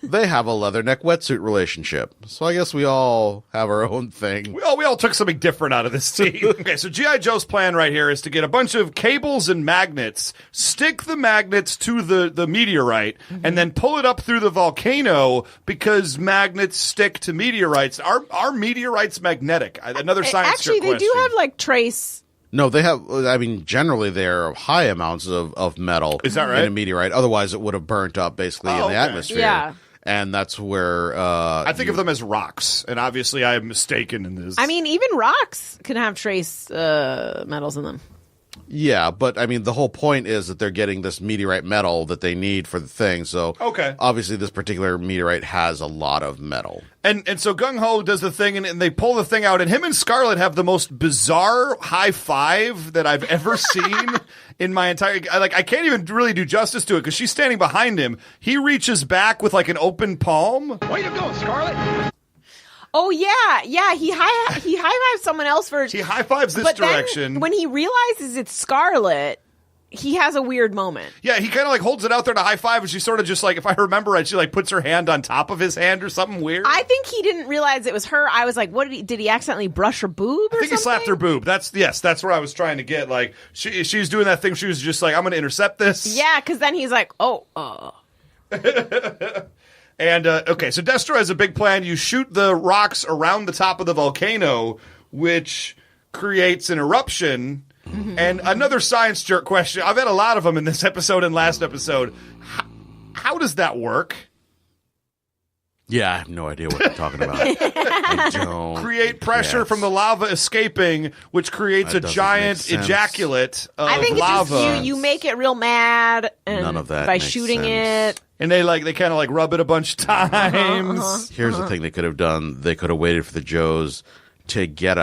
they have a leatherneck wetsuit relationship. So I guess we all have our own thing. We all took something different out of this scene. Okay, so G.I. Joe's plan right here is to get a bunch of cables and magnets, stick the magnets to the meteorite, and then pull it up through the volcano because magnets stick to meteorites. Are meteorites magnetic? Another science Actually, they question. do have like trace. No, they have, I mean, generally they're high amounts of metal. Is that right? In a meteorite. Otherwise, it would have burnt up basically in the okay. atmosphere. Yeah. And that's where I think of them as rocks, and obviously I am mistaken in this. I mean, even rocks can have trace metals in them. Yeah, but I mean, the whole point is that they're getting this meteorite metal that they need for the thing. So Okay. obviously this particular meteorite has a lot of metal. And so Gung Ho does the thing, and they pull the thing out, and him and Scarlet have the most bizarre high five that I've ever seen in my entire. I can't even really do justice to it because she's standing behind him. He reaches back with like an open palm. Way to go, Scarlet! Oh yeah. He high fives someone else first. He high fives this but direction. Then when he realizes it's Scarlet, he has a weird moment. Yeah, he kind of like holds it out there to high five, and she sort of just like, if I remember right, she like puts her hand on top of his hand or something weird. I think he didn't realize it was her. I was like, what did he accidentally brush her boob or I think something? he slapped her boob. That's where I was trying to get. Like she's doing that thing. She was just like, I'm going to intercept this. Yeah, because then he's like, And, okay, so Destro has a big plan. You shoot the rocks around the top of the volcano, which creates an eruption. Mm-hmm. And another science jerk question. I've had a lot of them in this episode and last episode. How does that work? Yeah, I have no idea what you're talking about. I don't. Create pressure from the lava escaping, which creates a giant ejaculate of I think lava. it's just you make it real mad and None of that by makes shooting sense. it. And they kind of like rub it a bunch of times. Here's the thing they could have done. They could have waited for the Joes to get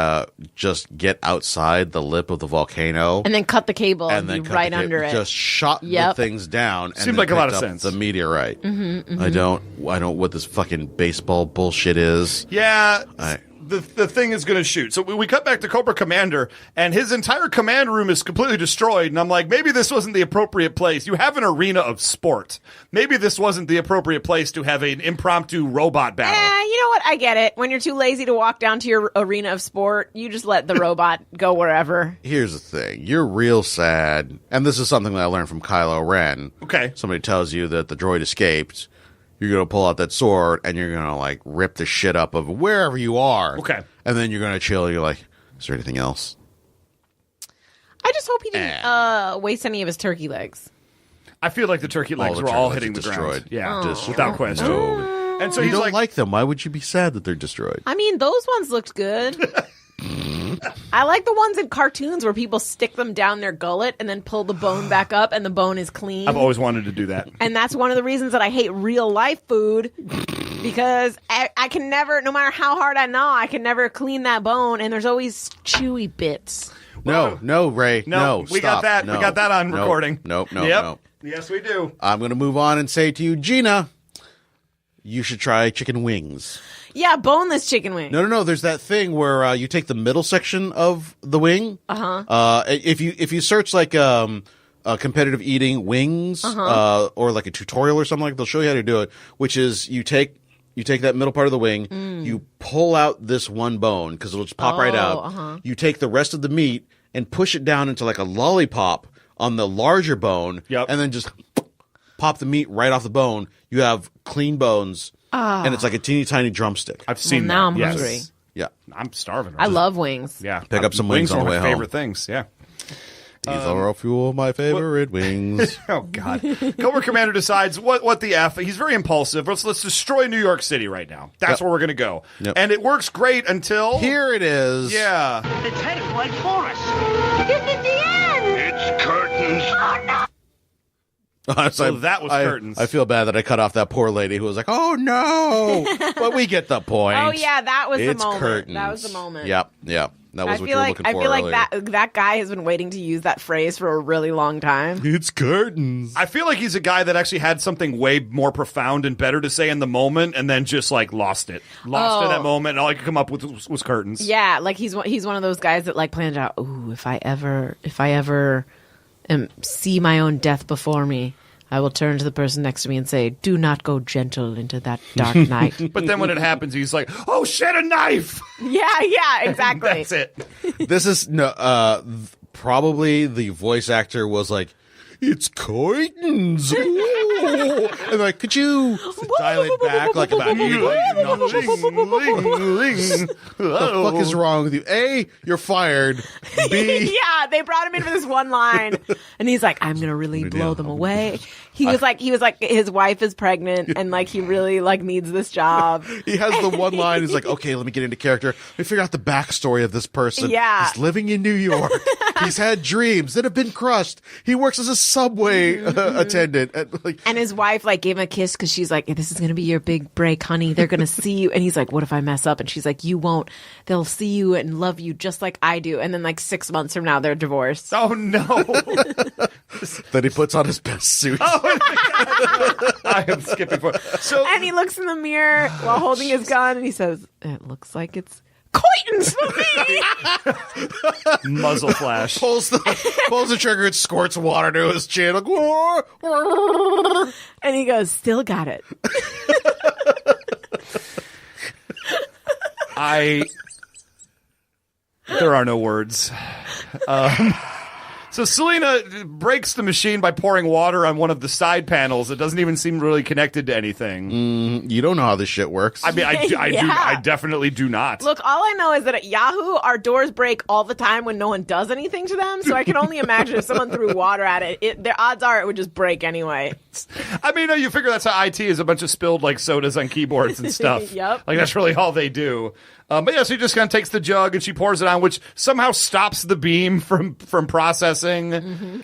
outside the lip of the volcano And then cut the cable and then be cut right the cable, under it. just shot the things down. And Seemed then like a lot of picked up sense. The meteorite. Mm-hmm. I don't what this fucking baseball bullshit is. Yeah. The thing is going to shoot. So we cut back to Cobra Commander, and his entire command room is completely destroyed. And I'm like, maybe this wasn't the appropriate place. You have an arena of sport. Maybe this wasn't the appropriate place to have an impromptu robot battle. You know what? I get it. When you're too lazy to walk down to your arena of sport, you just let the robot go wherever. Here's the thing. You're real sad. And this is something that I learned from Kylo Ren. Okay. Somebody tells you that the droid escaped. You're going to pull out that sword, and you're going to, like, rip the shit up of wherever you are. Okay. And then you're going to chill. You're like, is there anything else? I just hope he didn't waste any of his turkey legs. I feel like the turkey legs were all hitting the ground. Yeah, without question. And so you he's don't like them. Why would you be sad that they're destroyed? I mean, those ones looked good. I like the ones in cartoons where people stick them down their gullet and then pull the bone back up and the bone is clean. I've always wanted to do that. And that's one of the reasons that I hate real life food, because I can never, no matter how hard I gnaw, I can never clean that bone, and there's always chewy bits. No, Ray. No, we got stop. that. No. We got that on recording. No. Yes, we do. I'm going to move on and say to you, Gina, you should try chicken wings. Yeah, boneless chicken wings. No. There's that thing where you take the middle section of the wing. If you search like competitive eating wings or like a tutorial or something like that, they'll show you how to do it. Which is you take that middle part of the wing, you pull out this one bone because it'll just pop right out. You take the rest of the meat and push it down into like a lollipop on the larger bone, and then just pop the meat right off the bone. You have clean bones. And it's like a teeny tiny drumstick. I've seen that. Now I'm hungry. Yeah. I'm starving. I love wings. Yeah. Pick up some wings on the way are my home. favorite things. Yeah. These are a few of my favorite wings. Oh, God. Cobra Commander decides what the F. He's very impulsive. Let's destroy New York City right now. That's where we're going to go. And it works great until... Here it is. Yeah. It's headed right for us. This is the end. It's curtains. Oh, no. So that was curtains. I feel bad that I cut off that poor lady who was like, "Oh no!" But we get the point. Oh yeah, that was it's the moment. curtains. That was the moment. Yep. That was what you were looking for. I feel earlier. like that guy has been waiting to use that phrase for a really long time. It's curtains. I feel like he's a guy that actually had something way more profound and better to say in the moment, and then just like lost it in that moment. And all I could come up with was curtains. Yeah, like he's one of those guys that like planned out. Ooh, if I ever see my own death before me, I will turn to the person next to me and say, "Do not go gentle into that dark night." But then when it happens, he's like, "Oh shit, a knife!" Yeah, exactly. That's it. This is probably the voice actor was like, "It's curtains." Ooh. And like, could you dial it back like about 8 notches? What the fuck is wrong with you? A, you're fired. B, yeah, they brought him in for this one line, and he's like, "I'm gonna really blow them away." He was like, his wife is pregnant, and like he really like needs this job. he has the one line. He's like, "Okay, let me get into character. Let me figure out the backstory of this person. Yeah. He's living in New York. He's had dreams that have been crushed. He works as a subway attendant." And his wife like gave him a kiss because she's like, "This is gonna be your big break, honey. They're gonna see you." And he's like, "What if I mess up?" And she's like, "You won't. They'll see you and love you just like I do." And then like 6 months from now, they're divorced. Oh no! Then he puts on his best suit. I am skipping forward. And he looks in the mirror while holding his gun, and he says, "It looks like it's coitins for me." Muzzle flash. Pulls the trigger and squirts water to his chin. Like, "Whoa." And he goes, "Still got it." There are no words. So Selena breaks the machine by pouring water on one of the side panels that doesn't even seem really connected to anything. You don't know how this shit works. I mean, I definitely do not. Look, all I know is that at Yahoo, our doors break all the time when no one does anything to them. So I can only imagine if someone threw water at it, the odds are it would just break anyway. I mean, you figure that's how IT is, a bunch of spilled like sodas on keyboards and stuff. Yep. Like that's really all they do. But yeah, so he just kind of takes the jug and she pours it on, which somehow stops the beam from processing.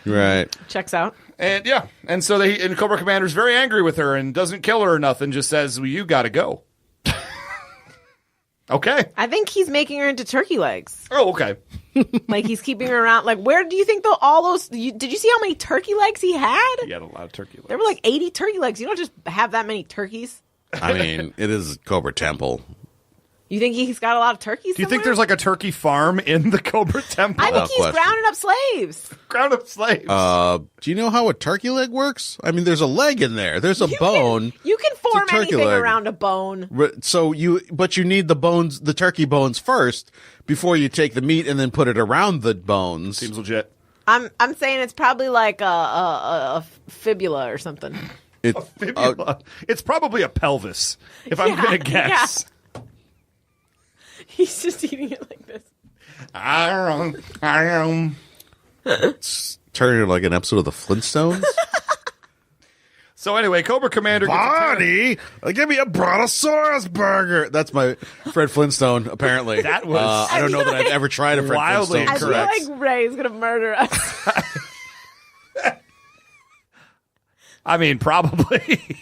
Right. Checks out. And yeah, and so and Cobra Commander's very angry with her and doesn't kill her or nothing, just says, "Well, you gotta go." Okay. I think he's making her into turkey legs. Oh, okay. Like he's keeping her around. Like, where do you think all those? Did you see how many turkey legs he had? He had a lot of turkey legs. There were like 80 turkey legs. You don't just have that many turkeys. I mean, it is Cobra Temple. You think he's got a lot of turkeys? Do you think there's like a turkey farm in the Cobra Temple? I think he's grounding up slaves. Ground up slaves. Do you know how a turkey leg works? I mean, there's a leg in there. There's a bone. You can form anything leg. around a bone. But you need the turkey bones first before you take the meat and then put it around the bones. Seems legit. I'm saying it's probably like a fibula or something. A fibula. It's probably a pelvis, if I'm going to guess. Yeah. He's just eating it like this. It's turning into like an episode of the Flintstones. So anyway, Cobra Commander gets Bonnie, give me a Brontosaurus burger. That's my Fred Flintstone, apparently. That was I don't know that I've ever tried a Fred wildly Flintstone. I feel like Ray's gonna murder us. I mean, probably.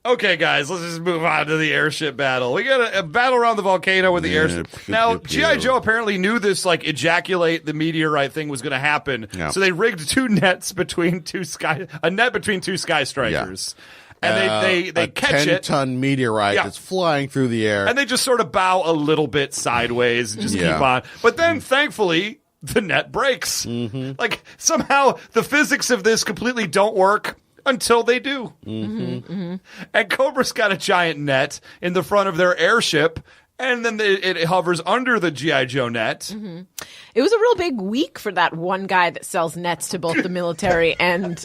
Okay, guys, let's just move on to the airship battle. We got a battle around the volcano with the airship. Now, G.I. Joe apparently knew this, like, ejaculate the meteorite thing was going to happen. Yeah. So they rigged two nets between a net between two sky strikers. Yeah. And they catch it. 10-ton meteorite that's flying through the air. And they just sort of bow a little bit sideways and just keep on. But then, thankfully, the net breaks. Mm-hmm. Like, somehow the physics of this completely don't work. Until they do. Mm-hmm, mm-hmm. And Cobra's got a giant net in the front of their airship, and then it hovers under the G.I. Joe net. Mm-hmm. It was a real big week for that one guy that sells nets to both the military and...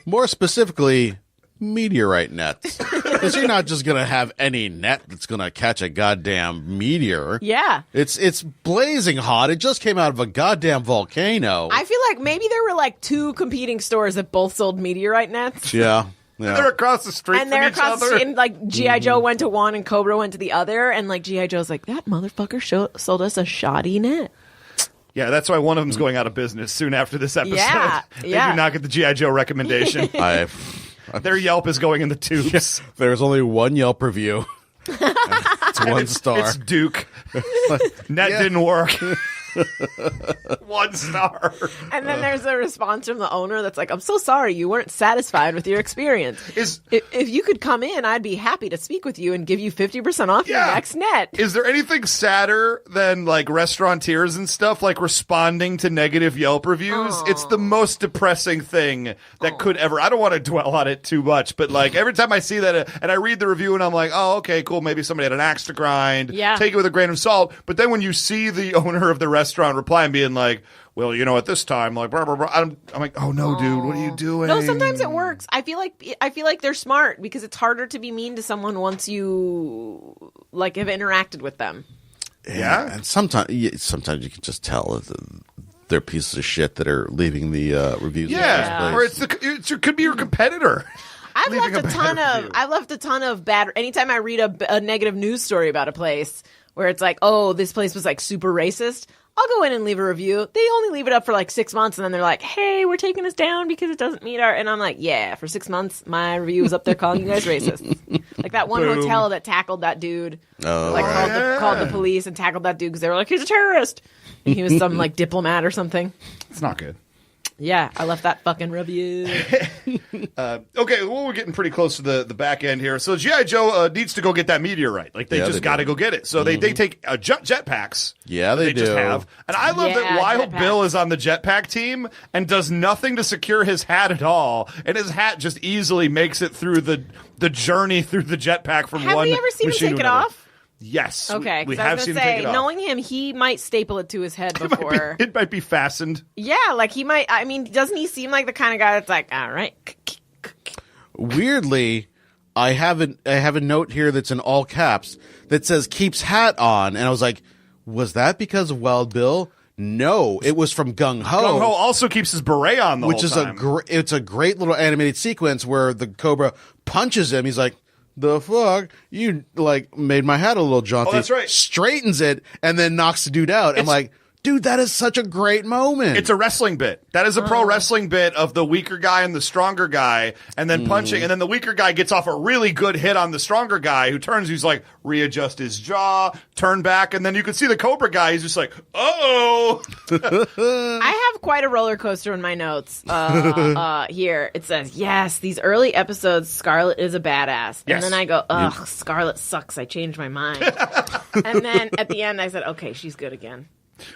More specifically, meteorite nets. Because you're not just going to have any net that's going to catch a goddamn meteor. Yeah. It's blazing hot. It just came out of a goddamn volcano. I feel like maybe there were like two competing stores that both sold meteorite nets. Yeah. And they're across the street and from they're each across other. the street, and like G.I. Joe went to one and Cobra went to the other, and like G.I. Joe's like, that motherfucker sold us a shoddy net. Yeah, that's why one of them's going out of business soon after this episode. Yeah, They do not get the G.I. Joe recommendation. Their Yelp is going in the tubes. There's only one Yelp review. It's one star. It's Duke. Net didn't work. 1 star. And then there's a response from the owner that's like, I'm so sorry you weren't satisfied with your experience. If you could come in, I'd be happy to speak with you and give you 50% off your next net. Is there anything sadder than like restaurateurs and stuff like responding to negative Yelp reviews? It's the most depressing thing that could ever. I don't want to dwell on it too much, but like every time I see that and I read the review and I'm like, oh, okay, cool. Maybe somebody had an axe to grind. Yeah. Take it with a grain of salt. But then when you see the owner of the restaurant reply and being like, well, you know, at this time, like, blah, blah, blah, I'm like, oh no, dude, what are you doing? No, sometimes it works. I feel like they're smart because it's harder to be mean to someone once you like have interacted with them. Yeah, and sometimes you can just tell they're pieces of shit that are leaving the reviews. Yeah, or it could be your competitor. I've left a ton of bad. Anytime I read a negative news story about a place where it's like, oh, this place was like super racist, I'll go in and leave a review. They only leave it up for like 6 months, and then they're like, hey, we're taking this down because it doesn't meet our... And I'm like, yeah, for 6 months, my review was up there calling you guys racist. Like that one hotel that tackled that dude. Called the police and tackled that dude because they were like, he's a terrorist. And he was some like diplomat or something. It's not good. Yeah, I left that fucking review. Okay, well, we're getting pretty close to the back end here. So G.I. Joe needs to go get that meteorite. Like, they just got to go get it. So they take jetpacks. Yeah, they do. Just have. And I love that Wild Bill is on the jetpack team and does nothing to secure his hat at all. And his hat just easily makes it through the journey through the jetpack from Have one we ever seen him machine take to it another. off? Yes. Okay, we I have was seen gonna him say, take it off. knowing him, he might staple it to his head before. It might be fastened. Yeah, like he might. I mean, doesn't he seem like the kind of guy that's like, all right. Weirdly, I have a note here that's in all caps that says keeps hat on, and I was like, was that because of Wild Bill? No, it was from Gung Ho. Gung Ho also keeps his beret on the which whole is time. it's a great little animated sequence where the Cobra punches him. He's like, the fuck? You like made my hat a little jaunty. Oh, that's right. Straightens it and then knocks the dude out. I'm like, dude, that is such a great moment. It's a wrestling bit. That is a pro wrestling bit of the weaker guy and the stronger guy, and then punching, and then the weaker guy gets off a really good hit on the stronger guy who turns, he's like, readjust his jaw, turn back, and then you can see the Cobra guy, he's just like, uh-oh. I have quite a roller coaster in my notes here. It says, yes, these early episodes, Scarlet is a badass. And then I go, ugh, Scarlet sucks. I changed my mind. And then at the end I said, okay, she's good again.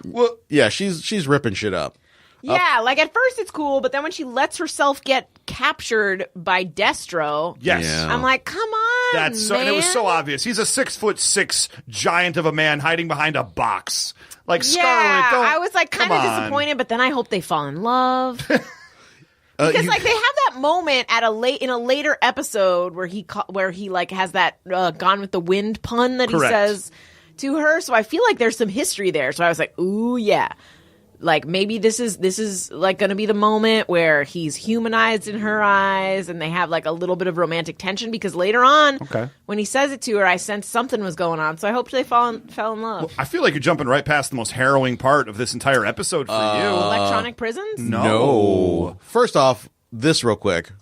Well, yeah, she's ripping shit up. Yeah, like at first it's cool, but then when she lets herself get captured by Destro, yes, I'm like, come on, that's so, man. and it was so obvious. He's a 6'6" giant of a man hiding behind a box. Like Scarlet, I was like kind of disappointed, but then I hope they fall in love. Because like they have that moment at in a later episode where he like has that Gone with the Wind pun that he says to her, so I feel like there's some history there. So I was like, ooh, yeah. like maybe this is like going to be the moment where he's humanized in her eyes, and they have like a little bit of romantic tension, because later on, when he says it to her, I sensed something was going on. So I hope they fell in love. Well, I feel like you're jumping right past the most harrowing part of this entire episode for you. Electronic prisons? No. First off, this real quick.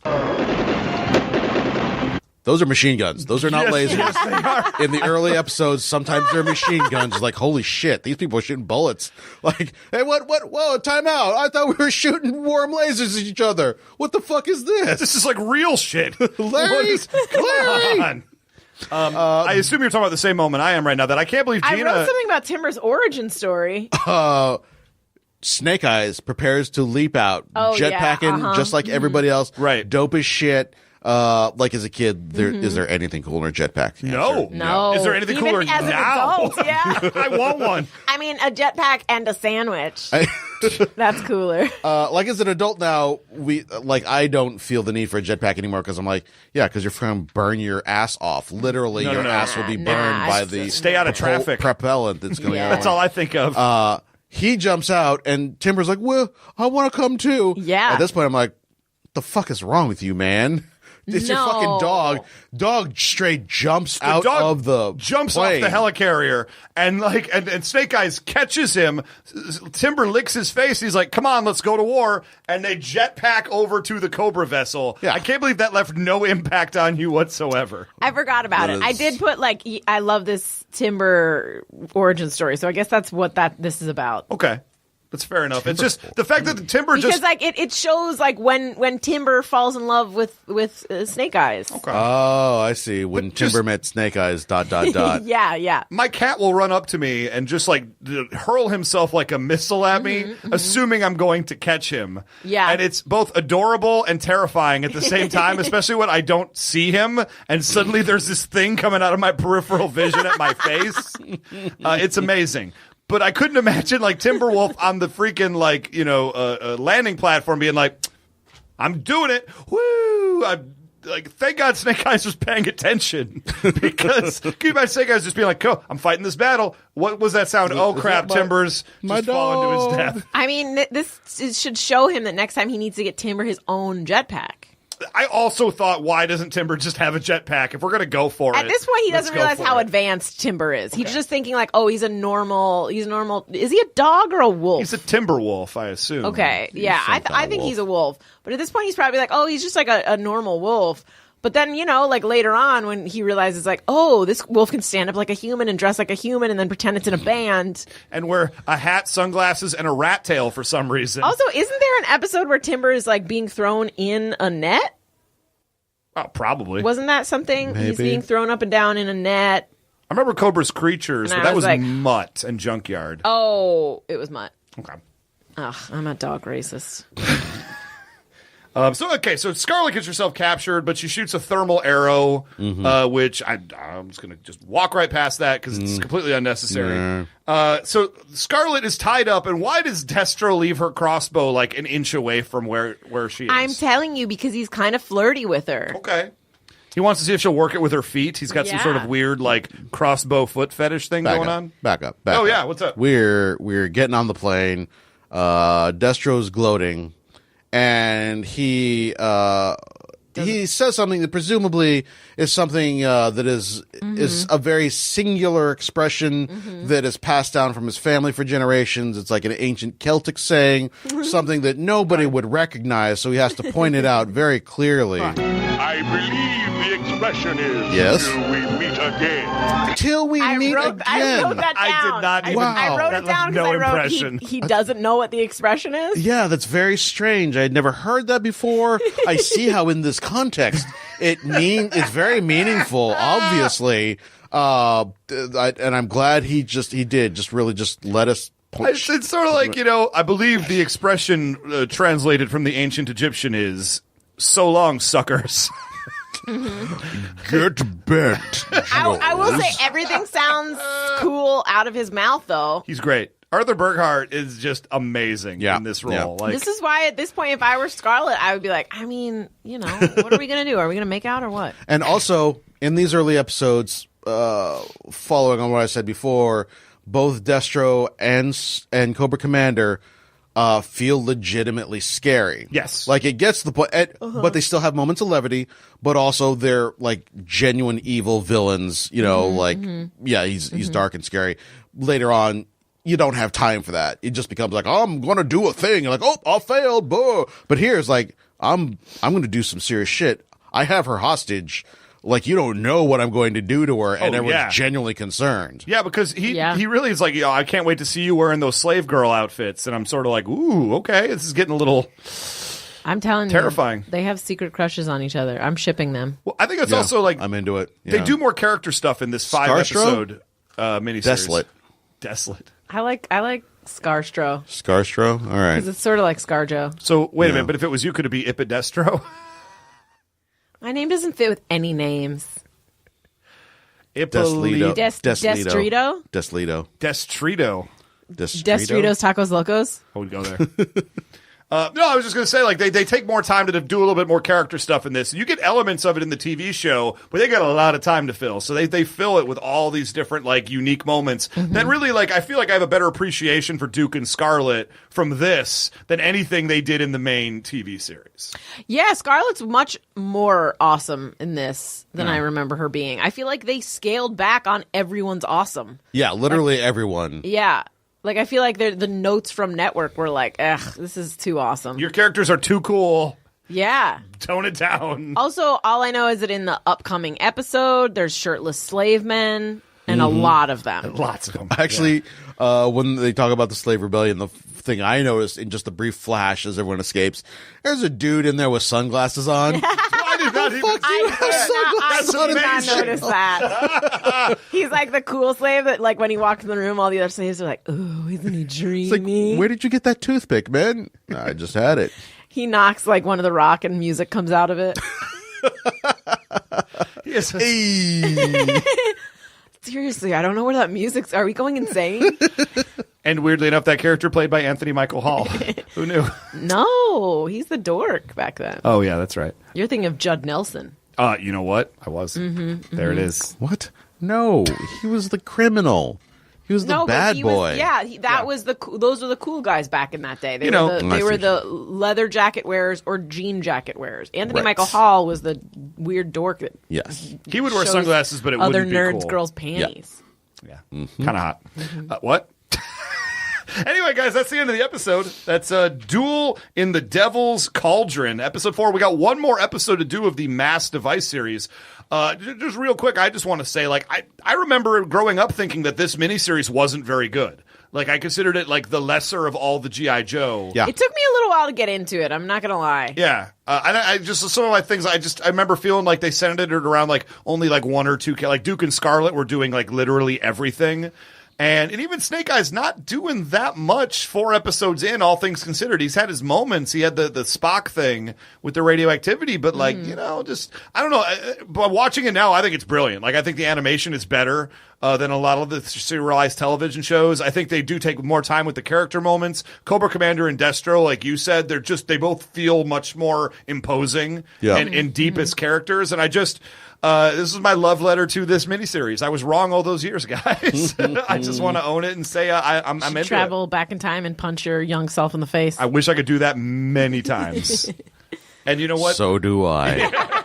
Those are machine guns. Those are not lasers. Yes, they are. In the early episodes, sometimes they're machine guns. It's like, holy shit, these people are shooting bullets. Like, hey, what? Whoa, time out. I thought we were shooting warm lasers at each other. What the fuck is this? This is like real shit. Larry! Come on. I assume you're talking about the same moment I am right now, that I can't believe Gina... I wrote something about Timber's origin story. Snake Eyes prepares to leap out, jetpacking just like everybody else. Right. Dope as shit. Like as a kid, is there anything cooler than a jetpack? No. Is there anything Even cooler as now? An adult, yeah. I want one. I mean, a jetpack and a sandwich. That's cooler. Like as an adult now, I don't feel the need for a jetpack anymore, because I'm like, because you're going to burn your ass off. Literally, your ass will be burned by the stay out of traffic propellant that's going on. That's all I think of. He jumps out, and Timber's like, well, I want to come too. Yeah. At this point, I'm like, what the fuck is wrong with you, man? It's your fucking dog. Dog straight jumps out of the jumps plane. off the helicarrier, and and Snake Eyes catches him. Timber licks his face. He's like, "Come on, let's go to war." And they jetpack over to the Cobra vessel. Yeah. I can't believe that left no impact on you whatsoever. I forgot about it. I did put I love this Timber origin story, so I guess that's what this is about. Okay. That's fair enough. It's just the fact that the Timber because just it shows when Timber falls in love with Snake Eyes. Okay. Oh, I see. When Timber met Snake Eyes. ... Yeah. My cat will run up to me and just hurl himself like a missile at me, assuming I'm going to catch him. Yeah. And it's both adorable and terrifying at the same time, especially when I don't see him and suddenly there's this thing coming out of my peripheral vision at my face. It's amazing. But I couldn't imagine Timberwolf on the freaking landing platform being like, "I'm doing it, woo!" Thank God Snake Eyes was paying attention, because can you imagine Snake Eyes just being like, "Cool, I'm fighting this battle." What was that sound? Oh crap! Timber's just falling to his death. I mean, this should show him that next time he needs to get Timber his own jetpack. I also thought, why doesn't Timber just have a jetpack? If we're going to go for it. At this point, he doesn't realize how advanced Timber is. He's just thinking he's normal. Is he a dog or a wolf? He's a timber wolf, I assume. Okay. Yeah. I think he's a wolf. But at this point, he's probably he's just a normal wolf. But then, later on when he realizes this wolf can stand up like a human and dress like a human and then pretend it's in a band. And wear a hat, sunglasses, and a rat tail for some reason. Also, isn't there an episode where Timber is being thrown in a net? Oh, probably. Wasn't that something? Maybe. He's being thrown up and down in a net. I remember Cobra's Creatures, and but that was Mutt and Junkyard. Oh, it was Mutt. Okay. Ugh, I'm a dog racist. So Scarlet gets herself captured, but she shoots a thermal arrow, which I'm just going to just walk right past that because it's completely unnecessary. So Scarlet is tied up, and why does Destro leave her crossbow an inch away from where she is? I'm telling you, because he's kind of flirty with her. Okay. He wants to see if she'll work it with her feet. He's got some sort of weird crossbow foot fetish thing going on. Back up. Yeah, what's up? We're getting on the plane. Destro's gloating. And he says something that presumably is something that is a very singular expression that is passed down from his family for generations. It's like an ancient Celtic saying, something that nobody would recognize, so he has to point it out very clearly. I believe the expression is, yes? "Till we meet again." Till we meet again. I wrote that down. I did not even. I wrote it down because I wrote he doesn't know what the expression is. Yeah, that's very strange. I had never heard that before. I see how in this context it's very meaningful, obviously. And I'm glad he did really let us point. It's sort of I believe the expression translated from the ancient Egyptian is "so long, suckers." Get bent. I will say everything sounds cool out of his mouth, though. He's great. Arthur Burkhart is just amazing in this role. Yeah. This is why, at this point, if I were Scarlet, I would be what are we going to do? Are we going to make out or what? And also, in these early episodes, following on what I said before, both Destro and Cobra Commander feel legitimately scary. Yes. Like it gets to the point, but they still have moments of levity, but also they're like genuine evil villains, you know, he's dark and scary. Later on, you don't have time for that. It just becomes like, oh, I'm going to do a thing. You're like, oh, I failed. Boo. But here it's like, I'm going to do some serious shit. I have her hostage. Like, you don't know what I'm going to do to her, and everyone's genuinely concerned. Yeah, because he really is like, I can't wait to see you wearing those slave girl outfits. And I'm sort of like, ooh, okay, this is getting a little I'm telling terrifying. You, they have secret crushes on each other. I'm shipping them. Well, I think it's also like... I'm into it. They do more character stuff in this 5-episode miniseries. Desolate. I like Scarstro. Scarstro? All right. Because it's sort of like Scarjo. So, wait a minute, but if it was you, could it be Ipidestro? My name doesn't fit with any names. Destrito. Destrito? Destrito. Destritos Tacos Locos? I would go there. No, I was just going to say, like, they take more time to do a little bit more character stuff in this. You get elements of it in the TV show, but they got a lot of time to fill. So they fill it with all these different, like, unique moments that really, like, I feel like I have a better appreciation for Duke and Scarlet from this than anything they did in the main TV series. Yeah, Scarlet's much more awesome in this than I remember her being. I feel like they scaled back on everyone's awesome. Yeah, literally everyone. Yeah. Like, I feel like the notes from Network were like, this is too awesome. Your characters are too cool. Yeah. Tone it down. Also, all I know is that in the upcoming episode, there's shirtless slave men, and a lot of them. Lots of them. Actually, when they talk about the slave rebellion, the thing I noticed in just a brief flash as everyone escapes, there's a dude in there with sunglasses on. I did not even I did not notice that. He's like the cool slave that, like, when he walks in the room, all the other slaves are like, "Ooh, isn't he dreamy?" It's like, where did you get that toothpick, man? I just had it. He knocks like one of the rock, and music comes out of it. Yes. Seriously, I don't know where that music's. Are we going insane? And weirdly enough, that character played by Anthony Michael Hall. Who knew? No, he's the dork back then. Oh yeah, that's right. You're thinking of Judd Nelson. You know what? I was. There it is. What? No, he was the criminal. He was the bad boy. Was those were the cool guys back in that day. They You were the leather jacket wearers or jean jacket wearers. Anthony Michael Hall was the weird dork that he would wear sunglasses, but it other wouldn't be nerds' cool. girls' panties. Yeah, kind of hot. What? Anyway, guys, that's the end of the episode. That's Duel in the Devil's Cauldron, episode 4. We got one more episode to do of the Mass Device series. Just real quick, I just want to say, like, I remember growing up thinking that this miniseries wasn't very good. Like, I considered it, like, the lesser of all the G.I. Joe. Yeah. It took me a little while to get into it. I'm not going to lie. Yeah. And I just, some of my things, I remember feeling like they centered it around, like, only, like, one or two, like, Duke and Scarlet were doing, like, literally everything. And even Snake Eyes not doing that much 4 episodes in, all things considered. He's had his moments. He had the Spock thing with the radioactivity, but like, you know, just, I don't know. But watching it now, I think it's brilliant. Like, I think the animation is better than a lot of the serialized television shows. I think they do take more time with the character moments. Cobra Commander and Destro, like you said, they both feel much more imposing and deep as characters. And I just, this is my love letter to this miniseries. I was wrong all those years, guys. I just want to own it and say I'm into travel back in time and punch your young self in the face. I wish I could do that many times. And you know what? So do I.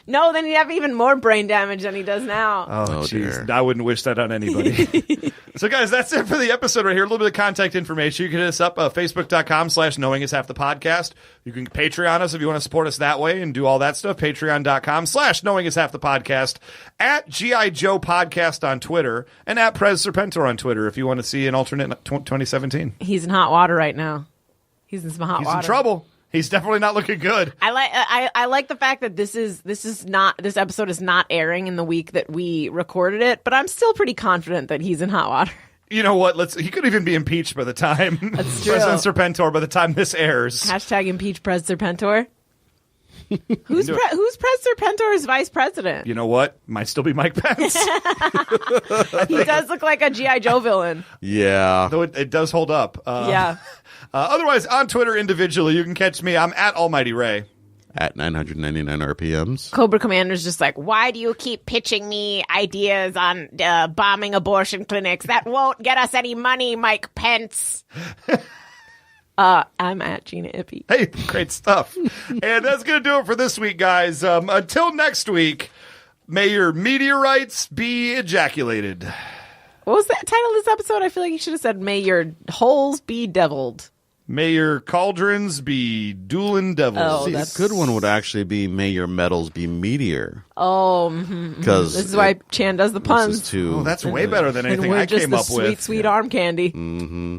No, then he'd have even more brain damage than he does now. Oh, jeez. I wouldn't wish that on anybody. So, guys, that's it for the episode right here. A little bit of contact information. You can hit us up, facebook.com/knowingishalfthepodcast. You can Patreon us if you want to support us that way and do all that stuff. Patreon.com/knowingishalfthepodcast. At G.I. Joe Podcast on Twitter. And at Prez Serpentor on Twitter if you want to see an alternate 2017. He's in hot water right now. He's in some hot water. He's in trouble. He's definitely not looking good. I like the fact that this episode is not airing in the week that we recorded it, but I'm still pretty confident that he's in hot water. You know what? He could even be impeached by the time That's true. President Serpentor by the time this airs. Hashtag impeach Pres Serpentor. Who's Pres Serpentor's vice president? You know what? Might still be Mike Pence. He does look like a G.I. Joe villain. Yeah. Though it does hold up. Yeah. Otherwise, on Twitter individually, you can catch me. I'm at Almighty Ray. at 999 RPMs. Cobra Commander's just like, why do you keep pitching me ideas on bombing abortion clinics? That won't get us any money, Mike Pence. I'm at Gina Ippy. Hey, great stuff. And that's going to do it for this week, guys. Until next week, may your meteorites be ejaculated. What was that title of this episode? I feel like you should have said, may your holes be deviled. May your cauldrons be dueling devils. Oh, See, that's a good one would actually be may your metals be meteor. Oh, because this is why Chan does the puns. That's way better than anything I came up with. Sweet arm candy. Mm-hmm.